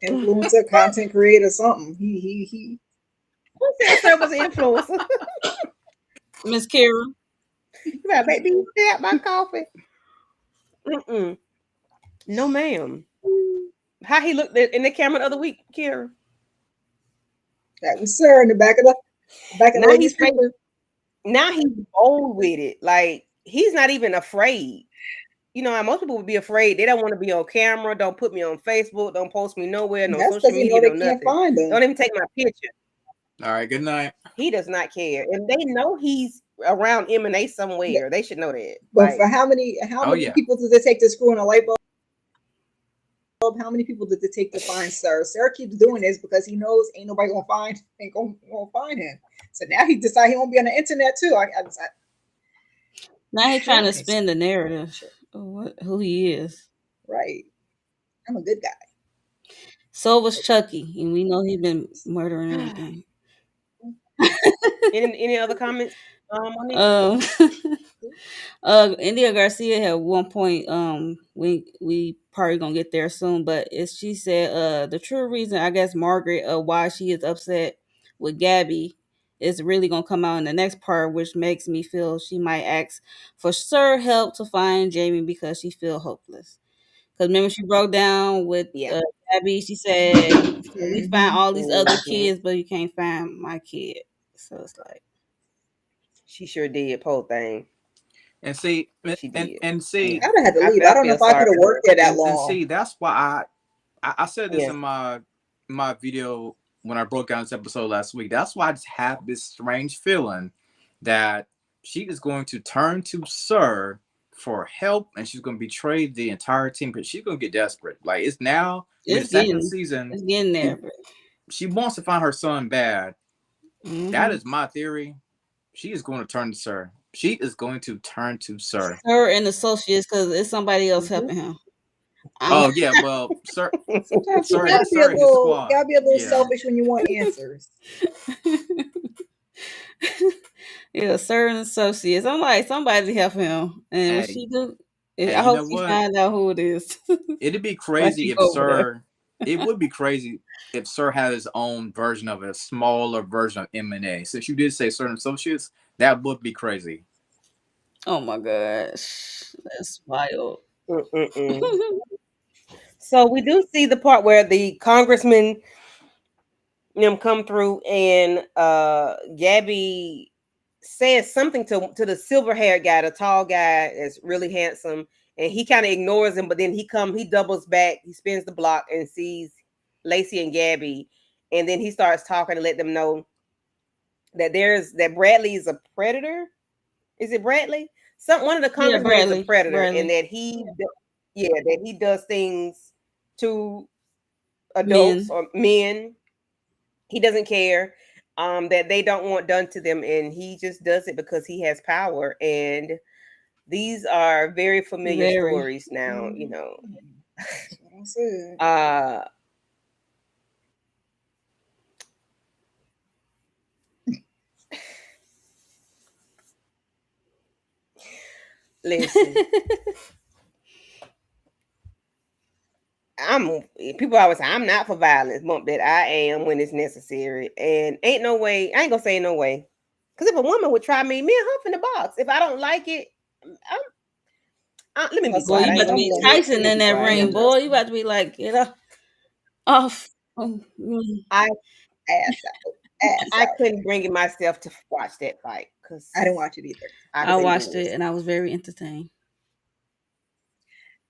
Influencer, content creator, something. He. Who said Sir was an influencer? Miss Kira. You better make me sip my coffee. Mm-mm. No, ma'am. How he looked in the camera the other week, Kira. That was sir in the back of the Now lady's he's fake. picture. Now he's bold with it. Like he's not even afraid. How most people would be afraid. They don't want to be on camera. Don't put me on Facebook. Don't post me nowhere. No That's social because media. they No can't nothing. find them. Don't even take my picture. All right, good night. He does not care, and they know he's around M&A somewhere. They should know that. But for Like, how many Oh yeah. people does it take to screw in a light bulb? How many people did it take to find Sir? Sir keeps doing this because he knows ain't nobody ain't gonna find him. So now he decided he won't be on the internet too. Now he trying to Okay, spin the narrative of who he is. right. I'm a good guy. So was Chucky, and we know he been murdering everything. Any other comments? Monique? Um, India Garcia had one point. We probably gonna get there soon, but it's she said the true reason I guess Margaret why she is upset with Gabby is really gonna come out in the next part, which makes me feel she might ask for Sir help to find Jamie because she feel hopeless. Because remember she broke down with Yeah. Gabby. She said, "We find Mhm. all these other Hmm. kids, but you can't find my kid." So it's like, She sure did. Poor thing. And see, She did. and Yeah. see, I'd have had to leave. I I don't know feel if I sorry could have for her. worked there that and long. see, that's why I said this Yeah. in my video when I broke down this episode last week. That's why I just have this strange feeling that she is going to turn to Sir for help, and she's going to betray the entire team because she's going to get desperate. Like it's now, I mean, the second season, it's getting she there. she wants to find her son bad. That Mm-hmm. is my theory. She is going to turn to Sir. She is going to turn to Sir. Her and associates, because it's somebody else Hmm. helping him. I'm Oh yeah, well, Sometimes you Sir, gotta be a Sir and his little, squad. Yeah. selfish when you want answers. yeah, certain associates. I'm like, somebody help him. And when Hey, she do, hey, I you hope know she what? find out who it is. It'd be Why she crazy if go over there. Sir. It would be crazy if Sir had his own version of a smaller version of M&A. Since you did say certain associates, that would be crazy. Oh my gosh. That's wild. Mm-mm-mm. So we do see the part where the congressman them come through and Gabby says something to the silver haired guy, the tall guy that's really handsome, and he kind of ignores him, but then he doubles back, he spins the block and sees Lacey and Gabby, and then he starts talking to let them know that Bradley is a predator. Is it Bradley? One of the Yeah, congressmen is a Bradley. predator, and Bradley. that that he does things to adults Men. or men. He doesn't care that they don't want done to them, and he just does it because he has power. And these are very familiar Very. stories now. That's what I said. Uh, listen, I'm people always say I'm not for violence, but that I am when it's necessary. And ain't no way, I ain't gonna say no way. Because if a woman would try me and hump in the box, if I don't like it, let me be Boy, Listen, quiet. you I about ain't to gonna don't be say. blame me. Tyson Let me in be that quiet. Me ring, and boy. You Justin. about to be like, get off. I Ass out. Ass I out. couldn't bring it myself to watch that fight because I didn't watch it either. I I couldn't watched do it. it and I was very entertained.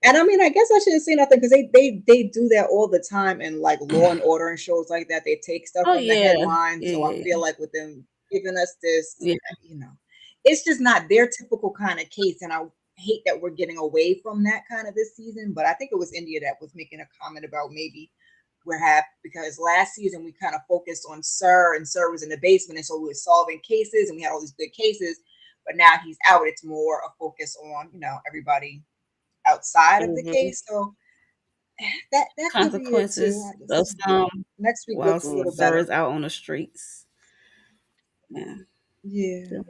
And I mean, I guess I shouldn't say nothing because they do that all the time in like Law and Order and shows like that. They take stuff Oh from the yeah. headlines. Yeah, So I yeah, feel like with them giving us this, yeah. it's just not their typical kind of case. And I hate that we're getting away from that kind of this season. But I think it was India that was making a comment about maybe we're happy because last season we kind of focused on Sir, and Sir was in the basement, and so we were solving cases and we had all these good cases. But now he's out. It's more a focus on everybody outside of the Mm-hmm. case. So that could be it too. Consequences I of just some next week while looks a little Mm-hmm. Sir is better. out on the streets. Yeah. Yeah,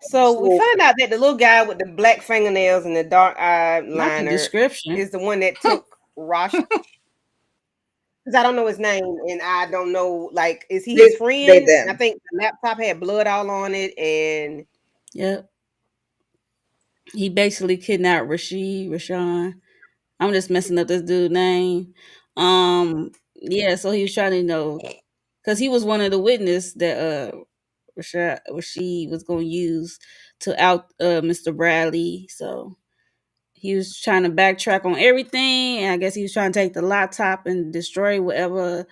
just So a we little. find out that the little guy with the black fingernails and the dark eye Not the liner description. is the one that took Rosh. Because I don't know his name, and I don't know, like, is he his They friend? And I them. think the laptop had blood all on it, and Yep. He basically kidnapped Rashawn. I'm just messing up this dude's name. Yeah, so he was trying to because he was one of the witness that Rashid was gonna use to out Mr. Bradley. So he was trying to backtrack on everything, and I guess he was trying to take the laptop and destroy whatever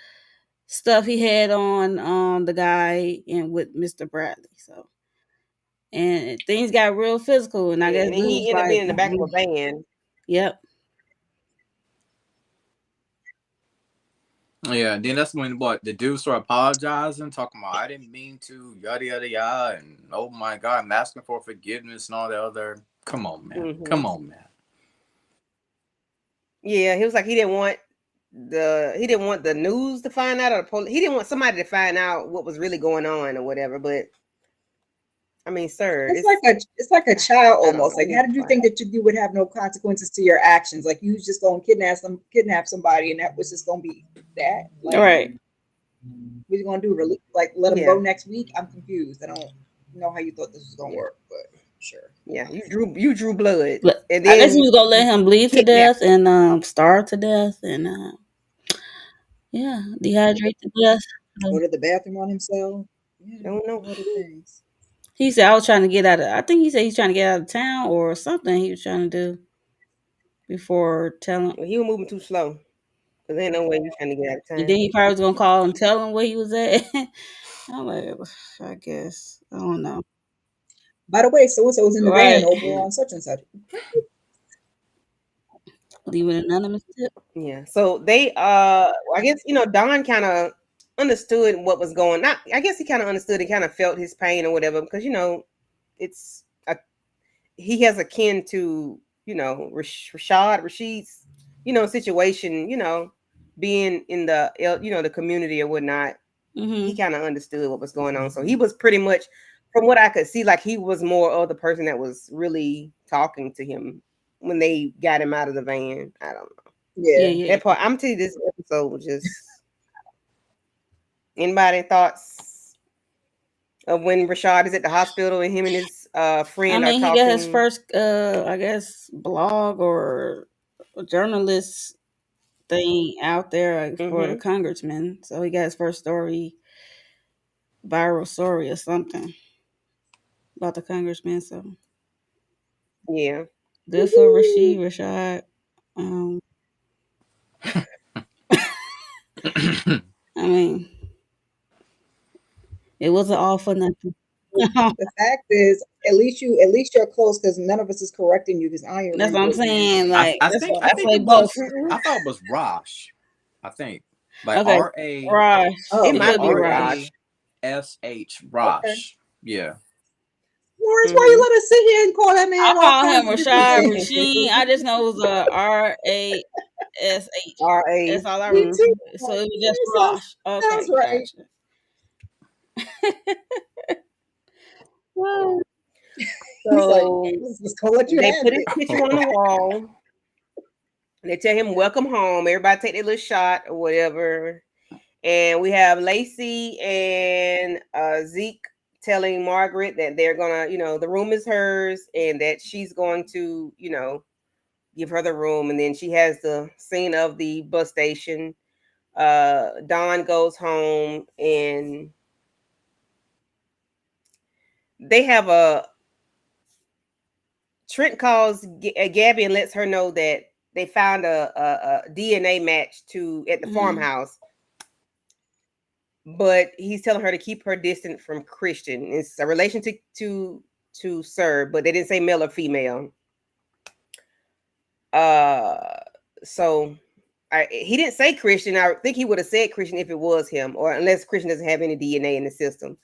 stuff he had on the guy and with Mr. Bradley. So and things got real physical, and I yeah, guess and then dude was he ended up like, being in the back of a van. "Yep, Yeah, then that's when what the dude started apologizing, talking about I didn't mean to, yada yada yada, and oh my god, I'm asking for forgiveness and all that other. Come on, man. Mm-hmm. Come on, man. Yeah, he was like he didn't want he didn't want the news to find out, or he didn't want somebody to find out what was really going on or whatever. But I mean, sir, it's like a child I don't almost. know. Like, how did you think that you would have no consequences to your actions? Like, you just gonna kidnap somebody, and that was just gonna be that. Like, Right. what you gonna do? Like, let them Yeah, go next week? I'm confused. I don't know how you thought this was gonna yeah, work, but sure. yeah. You drew blood, and I guess he was then gonna let him bleed to kidnapped death him. and starve to death and yeah, dehydrate to death. Go So to the bathroom on himself. Yeah, Don't know. all the things. he said I was trying to get out of. I think he said he's trying to get out of town or something. He was trying to do before telling. Well, he was moving too slow because ain't no way you trying to get out of And then town. he probably was gonna call and tell him where he was at. I'm like, I guess I don't know. By the way, so and so was in the van Right. over on such and such. Leave an anonymous tip. Yeah. So they I guess Don kind of understood what was going on. I guess he kind of understood and kind of felt his pain or whatever because it's a he has a kin to Rashid's situation, being in the the community or whatnot. He Mm-hmm. kind of understood what was going on. So he was pretty much, from what I could see, like he was more of the person that was really talking to him when they got him out of the van. I don't know. Yeah, Yeah. yeah. That part, I'm telling you, this episode was just, anybody thoughts of when Rashad is at the hospital and him and his I friend are mean, he got his talking? first, I guess, blog or journalist thing out there for the Mm-hmm. congressman. So he got his first story, viral story or something about the congressman. So Yeah. good for Rashad. Um, I mean, it wasn't all for nothing. The fact is, at least you're close because none of us is correcting you because I don't That's what remember I'm his name. saying. I, Like I that's think what I I think say it both. was I thought it was Rosh. I think like Okay, Raj. It Oh, It might could have be been R Raj. Raj. A S H okay. Rosh. Yeah. Lawrence, why you Mm-hmm. let us sit here and call that I man all call him kinds of different Rashad things? Rasheen. I just know it was RASH. R.A. That's all I Me remember. too. Mm-hmm. So it was just Yeah, Rosh. sounds Okay, right. gotcha. Well, He's like, So let's just gonna let you they have put his it. picture on the wall. They tell him, welcome home. Everybody take their little shot or whatever. And we have Lacey and Zeke telling Margaret that they're gonna, the room is hers and that she's going to, give her the room. And then she has the scene of the bus station. Dawn goes home and they have a Trent calls Gabby and lets her know that they found a DNA match at the mm-hmm. farmhouse, but he's telling her to keep her distant from Christian. It's a relation to Sir, but they didn't say male or female. Uh, so he didn't say Christian. I think he would have said Christian if it was him, or unless Christian doesn't have any DNA in the system.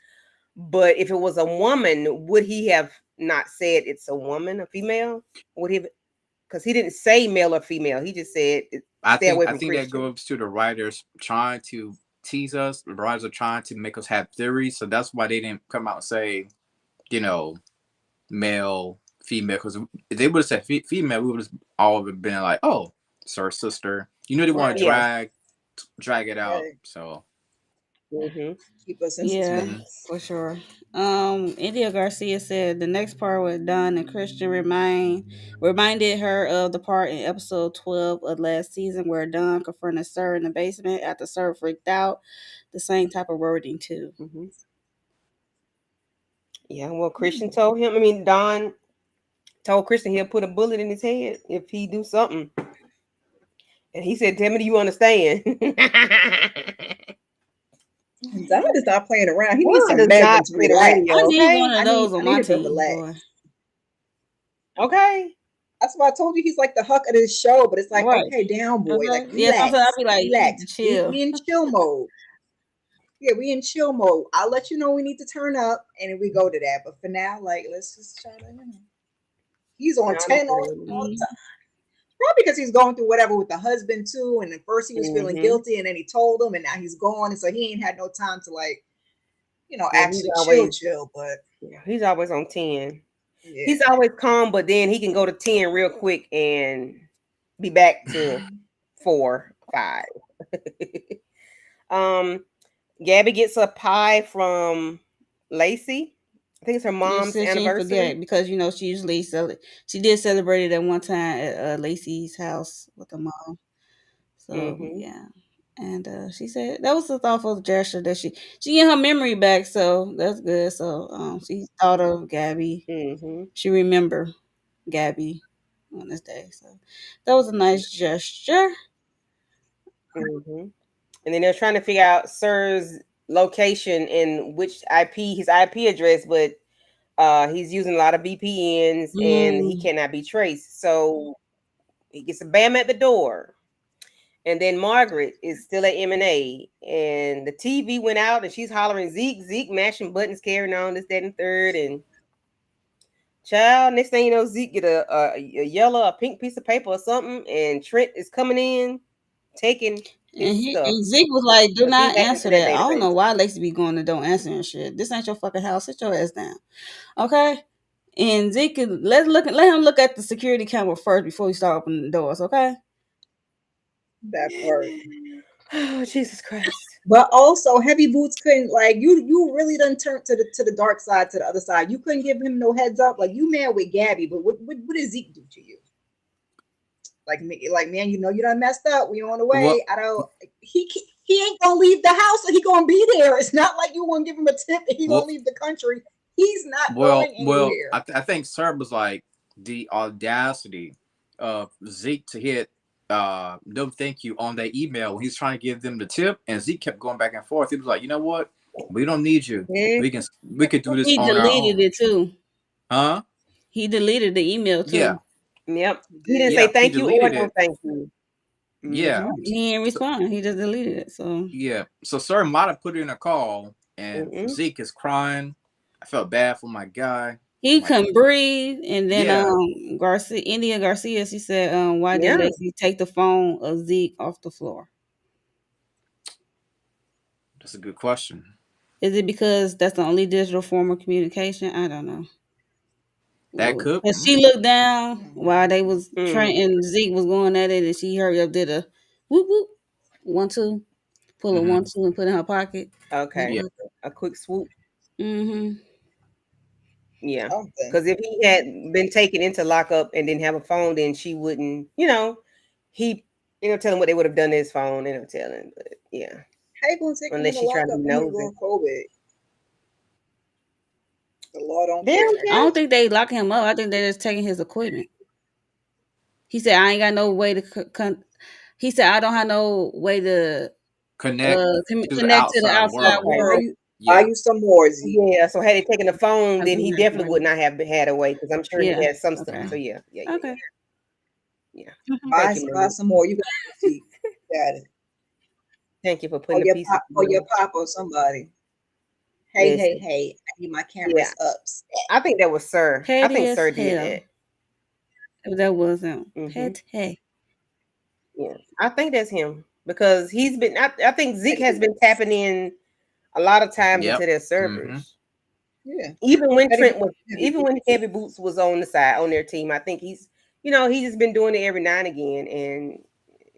But if it was a woman, would he have not said it's a woman, a female? Would he? Because he didn't say male or female. He just said stay away I from think that Christian. goes to the writers trying to tease us. The writers are trying to make us have theories, so that's why they didn't come out and say, you know, male, female. Because if they would have said female, we would have all been like, oh, sir, sister. They want to Right, Yeah. drag it out. right. So Mm-hmm. Keep us in Yeah, mhm. suspense. for sure. India Garcia said the next part with Don and Christian reminded her of the part in episode 12 of last season where Don confronted Sir in the basement after Sir freaked out. The same type of wording too. Mm-hmm. Yeah. Well, Christian told him. I mean, Don told Christian he'll put a bullet in his head if he do something, and he said, "Tell me, do you understand?" Don is not playing around. He needs Don some does meds not and to play the I relax. radio. need one Okay. of those on I my need him to team, relax. boy. Okay. That's why I told you he's like the huck of this show, but it's like, Right. okay, down boy, like Okay. Yeah, sometimes I'll relax, be like, you need relax. to We chill. in chill mode. Yeah, we in chill mode. I'll let you know we need to turn up and then we go to that. But for now, like let's just try to, he's on No, I don't 10 play the all radio. the Mm-hmm. time. because he's going through whatever with the husband too. And at first he was feeling Mm-hmm. guilty, and then he told him, and now he's gone, and so he ain't had no time to like, Yeah, actually chill. But he's always on 10. He's yeah, always calm, but then he can go to 10 real quick and be back to 4, 5. um, Gabby gets a pie from Lacey. I think it's her Yeah, she mom's said she didn't anniversary. forget because she usually she did celebrate it at one time at Lacey's house with her mom. So Mm-hmm. yeah. And she said that was a thoughtful gesture that she get her memory back, so that's good. So she thought of Gabby. Mm-hmm. She remember Gabby on this day. So that was a nice gesture. Mm-hmm. And then they're trying to figure out Sir's location and which his IP address, but he's using a lot of VPNs and he Mm. cannot be traced. So he gets a bam at the door. And then Margaret is still at M&A, and the TV went out, and she's hollering Zeke, Zeke, mashing buttons, carrying on this, that, and third. And child, next thing you know, Zeke get a yellow, a pink piece of paper or something, and Trent is coming in, taking his stuff And Zeke was like, "Do because he not hacked into answer that that." I don't database. know why Lacey be going to don't answer and shit. This ain't your fucking house. Sit your ass down, okay? And Zeke could let him look at the security camera first before he start opening the doors, okay? that part. Oh, Jesus Christ. But also, Heavy Boots couldn't like you really done turned to the dark side, to the other side. You couldn't give him no heads up. Like, you mad with Gabby, but what did Zeke do to you? Like, man, you done messed up. We on the Well, way. I don't. He ain't gonna leave the house. He gonna be there. It's not like you gonna give him a tip and he gonna well, leave the country. He's not well, going well. anywhere. I think Sir was like the audacity of Zeke to hit no thank you on that email when he's trying to give them the tip, and Zeke kept going back and forth. He was like, you know what? We don't need you. Yeah. We can do this He on our deleted own. it too. Huh? He deleted the email Yeah. too. Yep. He He didn't did. say Yeah. He thank you or deleted no it. thank you. Yeah. Mm-hmm. He didn't So, respond. He just deleted it. So yeah. So Sir might have put in a call, and Mm-hmm. Zeke is crying. I felt bad for my guy. he Like, couldn't breathe. And then yeah. India Garcia, she said, why did Yeah. Lacey take the phone of Zeke off the floor? That's a good question. Is it because that's the only digital form of communication? I don't know. That could. And she looked down while they was Mm. trying, and Zeke was going at it, and she hurried up, did a whoop whoop, 1 2, pull a Mm-hmm. 1 2 and put it in her pocket. Okay. Yeah. A quick swoop. Mm-hmm. Yeah. Something. Because if he had been taken into lockup and didn't have a phone, then she wouldn't, he, tell him what they would have done to his phone, tell him. But yeah, How you gonna take him unless into she's trying to lockup be and he nosy. doing COVID? The law don't They don't care. I care. don't think they locking him up. I think they're just taking his equipment. He said, "I ain't got no way to." He said, "I don't have no way to Connect to the connect to the outside outside world. Okay. Buy world." you buy Yeah. you some more, Z. Yeah. So had he taken the phone, I then do he have some definitely would money. not have had a way because I'm sure he Yeah. has some stuff. Okay. So yeah, yeah, yeah, Okay. yeah, yeah. Mhm. Thank Buy you, buy Linda. some more. You got it, Z. Got it. Thank you for putting the pieces Or your together. pop or somebody. Listen, Hey. I need my yeah, cameras upset. I think that was Sir. I Petty think as Sir did hell. that. That wasn't Hmm. petty. Yeah, I think that's him because he's been. I think Zeke has been tapping in a lot of times Yep. into their Mm-hmm. servers. Yeah. Even when Petty Trent was, heavy even when boots. Heavy Boots was on the side on their team, I think he's just been doing it every now and again. And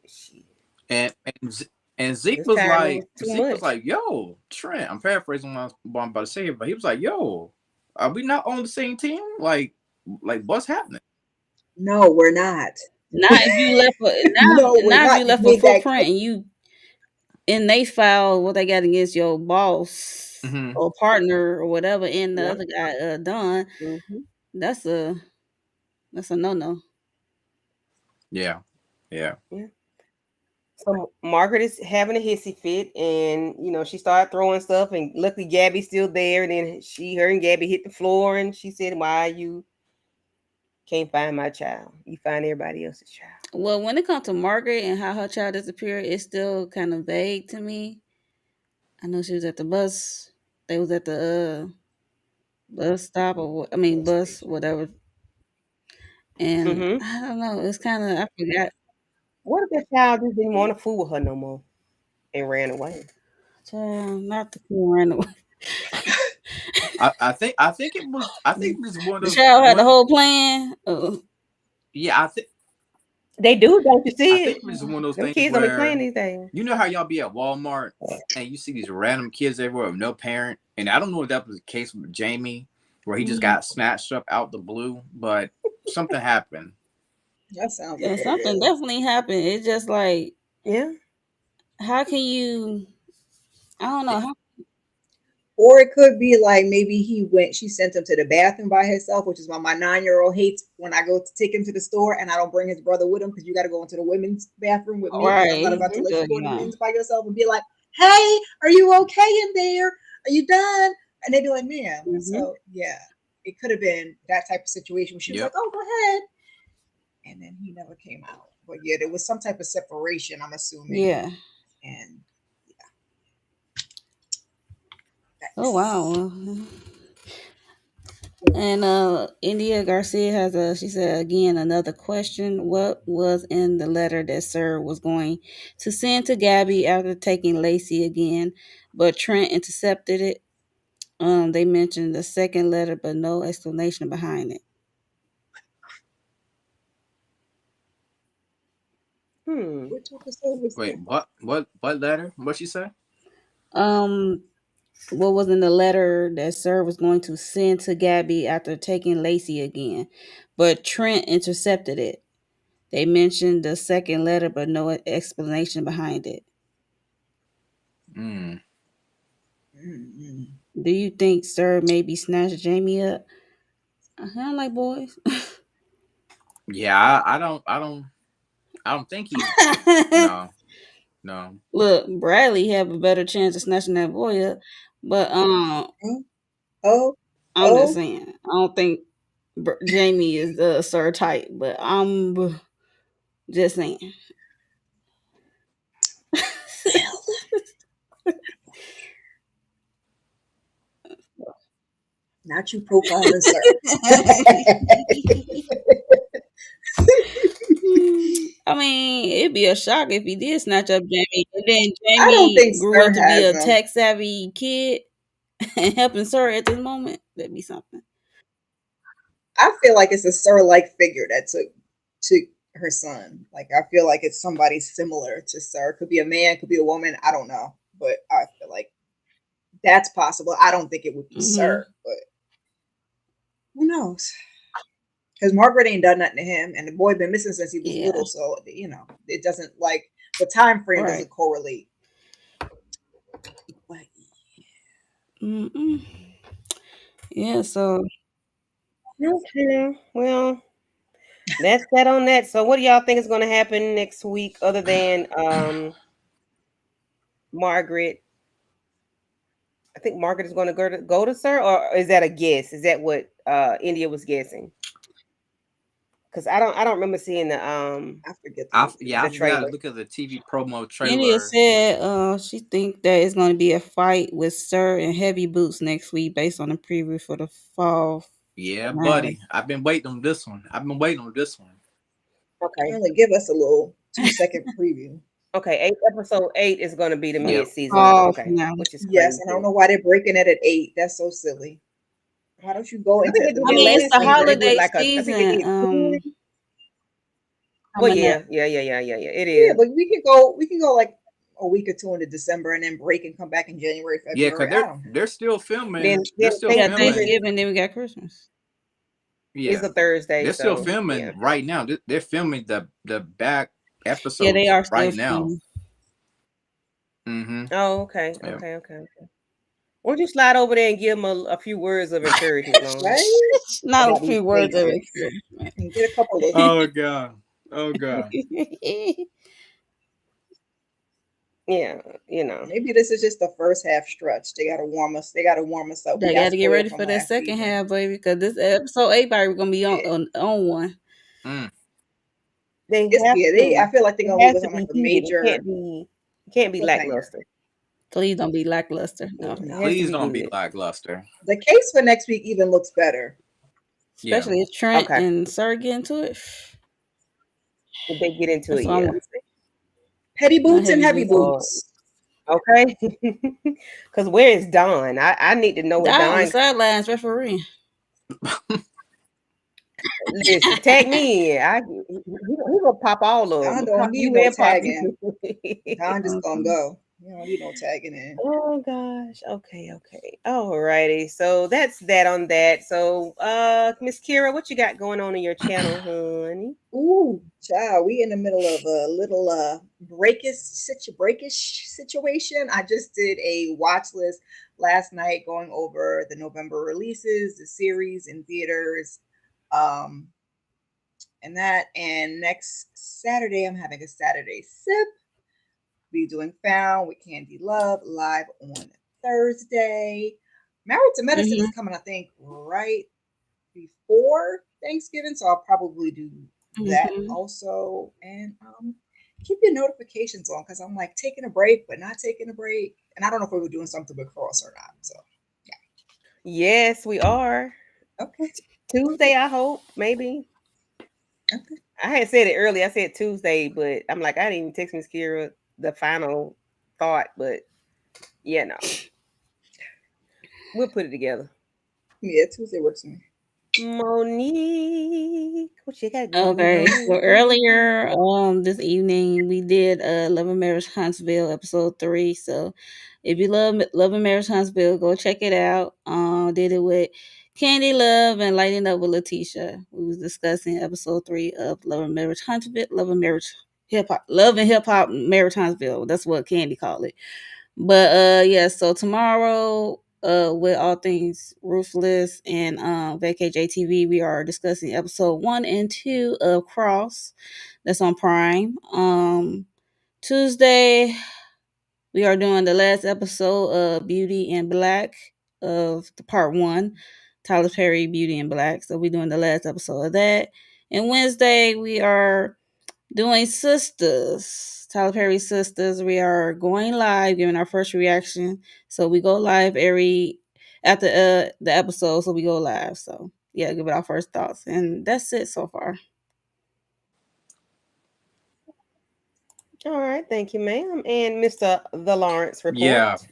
she, And Zeke this was time it was like too much. yo, Trent. I'm paraphrasing what I'm about to say here, but he was like, yo, are we not on the same team? Like what's happening? No, we're not. Not if you left a No, we're not if not. you You left a made that footprint and you and they filed what they got against your boss Mm-hmm. or partner or whatever, and the Yeah. other guy done. Hmm. That's a no no. Yeah. Yeah. Yeah. So Margaret is having a hissy fit, and she started throwing stuff, and luckily Gabby's still there. And then her and Gabby hit the floor, and she said, "Why you can't find my child? You find everybody else's child." Well, when it comes to Margaret and how her child disappeared, it's still kind of vague to me. I know she was at the bus. They was at the bus stop or I mean gas bus station. whatever, And Mm-hmm. I don't know. It's kind of I forgot. What if that child just didn't want to fool with her no more and ran away? Child, not the cool run away. I think it was one of The those child had the one. whole plan. Yeah, They do, don't you I see think it? it was one of those Them things kids don't be playing where these things. you know how y'all be at Walmart and you see these random kids everywhere with no parent, and I don't know if that was the case with Jamie, where he just got snatched up out the blue, but something happened. That sounds like And what it something is. definitely happened. It's just like, Yeah. how can you? I don't know. It, How, Or it could be like maybe she sent him to the bathroom by herself, which is why my 9-year-old hates when I go to take him to the store and I don't bring his brother with him because you got to go into the women's bathroom with me because I'm right? not He about to Mm-hmm. let you drug go you in the on. men's by yourself and be like, hey, are you okay in there? Are you done? And they'd be like, ma'am. And Mm-hmm. so, yeah, it could have been that type of situation where she was like, yep. oh, go ahead. And then he never came out. But yeah, there was some type of separation, I'm assuming. Yeah. And Oh that's. wow. And India Garcia has a she said again another question. What was in the letter that Sir was going to send to Gabby after taking Lacey again, but Trent intercepted it? They mentioned the second letter but no explanation behind it. Hmm. Which episode was Wait, that? what letter? What she say? Um what was in the letter that Sir was going to send to Gabby after taking Lacey again, but Trent intercepted it. They mentioned the second letter but no explanation behind it. Mm. Mm-hmm. Do you think Sir maybe snatched Jamie up? I don't like boys. Yeah, I don't think he. No, no. Look, Bradley have a better chance of snatching that boy up, but Oh, oh, I'm just oh. saying. I don't think Jamie is Sir type, but I'm just saying. Well, not you profiling, sir. I mean, it'd be a shock if he did snatch up Jamie, and then I don't Jamie think grew Sir up to be has a them. tech savvy kid and helping Sir at this moment. That'd be something. I feel like it's a Sir-like figure that took her son. Like I feel like it's somebody similar to Sir. Could be a man, could be a woman. I don't know, but I feel like that's possible. I don't think it would be Hmm. Sir, but who knows? Because Margaret ain't done nothing to him, and the boy been missing since he was Yeah. little. So it doesn't like the time frame Right. doesn't correlate. But Mm-mm. Yeah. So Okay. Well, that's that on that. So, what do y'all think is going to happen next week, other than Margaret? I think Margaret is going to go to Sir, or is that a guess? Is that what India was guessing? Because I don't remember seeing I forget to I look it yeah, the I up. forgot to trailer. look at the TV promo India trailer. said she think that it's going to be a fight with Sir and Heavy Boots next week based on the preview for the fall Yeah, finale. buddy. I've been waiting on this one. I've been waiting on this one. Okay. Only give us a little 2-second preview. Okay. Right. Episode 8 is going to be the For the Yep. mid season. fall Okay, finale. which is Yes, and I don't crazy. know why they're breaking it at 8. That's so silly. Why don't you go I think into they the did I that mean, middle of it's the last the season. They season? did holiday like I think they season did 2. Well, coming up. yeah. It Yeah, is. but we can go like a week or two into December and then break and come back in January, Yeah, February. cause I don't know. they're still filming. Then They're still We got filming. Thanksgiving Thanksgiving, then we got Christmas. is Yeah, a Thursday, they're still so yeah. filming right now. They're filming the back Yeah, they episodes are still right now. filming. Mm-hmm. Oh, okay, Yeah. okay. Won't you slide over there and give them a few words of encouragement, Long, Right? Not a about these few words of cases? encouragement. And get a couple of Oh god. Oh god. Yeah, you know. maybe this is just the first half stretch. They gotta warm us up. We They got got to get ready spoiled for from that last second season. half, baby, because this episode 8 probably gonna be Yeah. on one. Mm. They It's have yeah, to. I feel like they're It gonna leave has us to on like be a heated. major It can't be cliffhanger. lackluster. Please don't be lackluster. No. Yeah, it has to Please be don't be good. lackluster. The case for next week even looks better. Yeah. Especially if Trent Okay. and Sir get into it. If they get into That's it, what I'm yeah. gonna say. Petty My boots and heavy heavy boots on. boots. Okay. Because where is Don? I need to know what Die on the Don. sidelines referee. Listen, tag me in. He gonna pop all of Don them. don't Pop need you no and pop tagging. you. Don just gonna Mhm. go. You don't need no tagging in. Oh gosh. Okay, okay. Alrighty. So that's that on that. So Miss Kira, what you got going on in your channel, honey? Ooh, child, we in the middle of a little breakish situation. I just did a watch list last night going over the November releases, the series in theaters, um, and that. And next Saturday, I'm having a Saturday sip. Be doing Found with Candy Love live on Thursday. Married to Medicine is Mhm. coming, I think, right before Thanksgiving, so I'll probably do that Mhm. also. And keep your notifications on because I'm like taking a break, but not taking a break. And I don't know if we were doing something with Cross or not. So Yes, we are. yeah, okay, Tuesday, I hope, maybe. okay. I had said it earlier. I said Tuesday, but I'm like, I didn't even text Miss Kira the final thought, but yeah, no. We'll put it together. Yeah, Tuesday works for me. Monique, what you got going Okay, so on? earlier this evening we did Love and Marriage Huntsville episode 3. So if you Love and Marriage Huntsville, go check it out. Did it with Candy Love and Lighting Up with Letitia. We was discussing episode 3 of Love and Marriage Huntsville, Love and Hip Hop Marriage Huntsville. That's what Candy called it. But yeah, so tomorrow with all things Ruthless and Vacay JTV, we are discussing episode 1 and 2 of Cross. That's on Prime. Tuesday we are doing the last episode of Beauty and Black of the part 1. Tyler Perry Beauty and Black. So we're doing the last episode of that. And Wednesday we are doing Sisters, Tyler Perry Sisters. We are going live, giving our first reaction. So we go live every after the episode. So we go live. So yeah, give it our first thoughts, and that's it so far. All right, thank you, ma'am. And Mr. The Lawrence Yeah. report.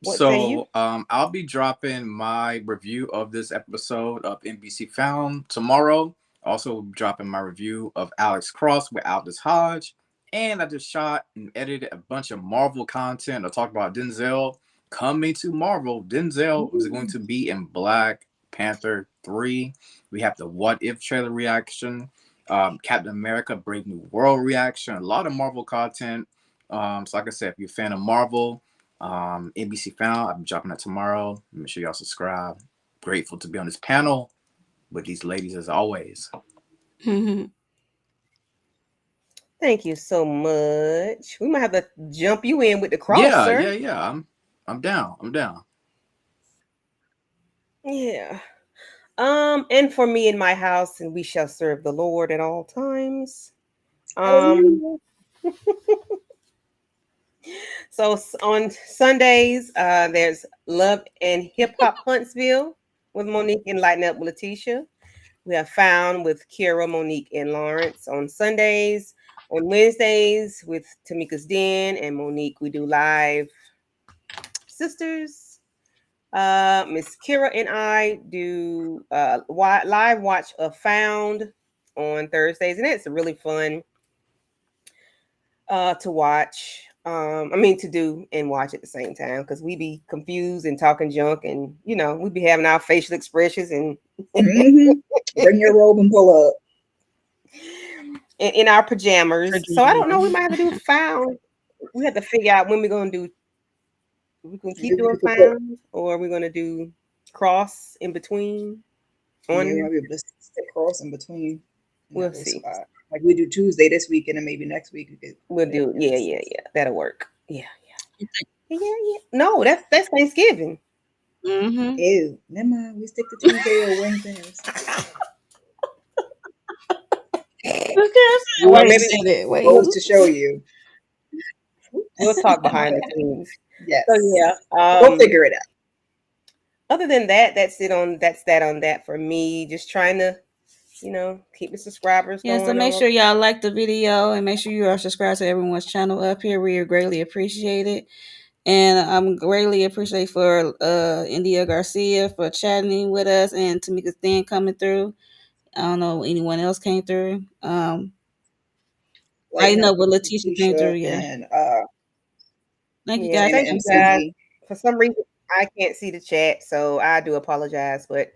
What say you? So I'll be dropping my review of this episode of NBC Found tomorrow. Also will be dropping my review of Alex Cross with Aldous Hodge. And I just shot and edited a bunch of Marvel content. I talked about Denzel coming to Marvel. Denzel is going Ooh. to be in Black Panther 3. We have the What If trailer reaction, Captain America Brave New World reaction, a lot of Marvel content. So like I said, if you're a fan of Marvel, NBC Found, I'm dropping that tomorrow. Make sure y'all subscribe. Grateful to be on this panel with these ladies as always. Thank you so much. We might have to jump you in with the cross, Yeah, sir. yeah, yeah. I'm down. I'm down. Yeah. And for me in my house, and we shall serve the Lord at all times. Um, Hallelujah. so on Sundays, there's Love and Hip Hop Huntsville with Monique and Lighten Up with Letitia. We have Found with Kira, Monique, and Lawrence on Sundays. On Wednesdays with Tamika's Den and Monique, we do live sisters. Miss Kira and I do live watch of Found on Thursdays, and it's really fun to watch. I mean to do and watch at the same time because we be confused and talking junk, and we be having our facial expressions and Mm-hmm. Bring your robe and pull up. in our pajamas. So I don't know. We Pajama. might have to do Found. We have to figure out when we're gonna do. We can keep Maybe doing we could put. Found, or we're gonna do Cross in between. Yeah, we On might be able to stick cross in between in we'll that little see. spot. Like we do Tuesday this week, and then maybe next week we could We'll put it do. in Yeah, the yeah, sixth. yeah. That'll work. Yeah, yeah, yeah, yeah. No, that's Thanksgiving. Mm-hmm. Ew, never mind. We stick to Tuesday or Wednesday. Okay, Or wait a maybe minute. Wait, Goes who? to show you. we'll talk behind the scenes. So Yes, yeah. we'll figure it out. other than that, that's that on that for me. Just trying to, keep the subscribers Yeah, so going make on. sure y'all like the video and make sure you are subscribed to everyone's channel up here. We are greatly appreciated. And I'm greatly appreciate for India Garcia for chatting with us and Tamika Stan coming through. I don't know anyone else came through. I Lighten know, up but with Letitia came through. Letitia Yeah, and thank you Yeah, guys and for thank and you coming through. guys. Susie. For some reason, I can't see the chat, so I do apologize. But thank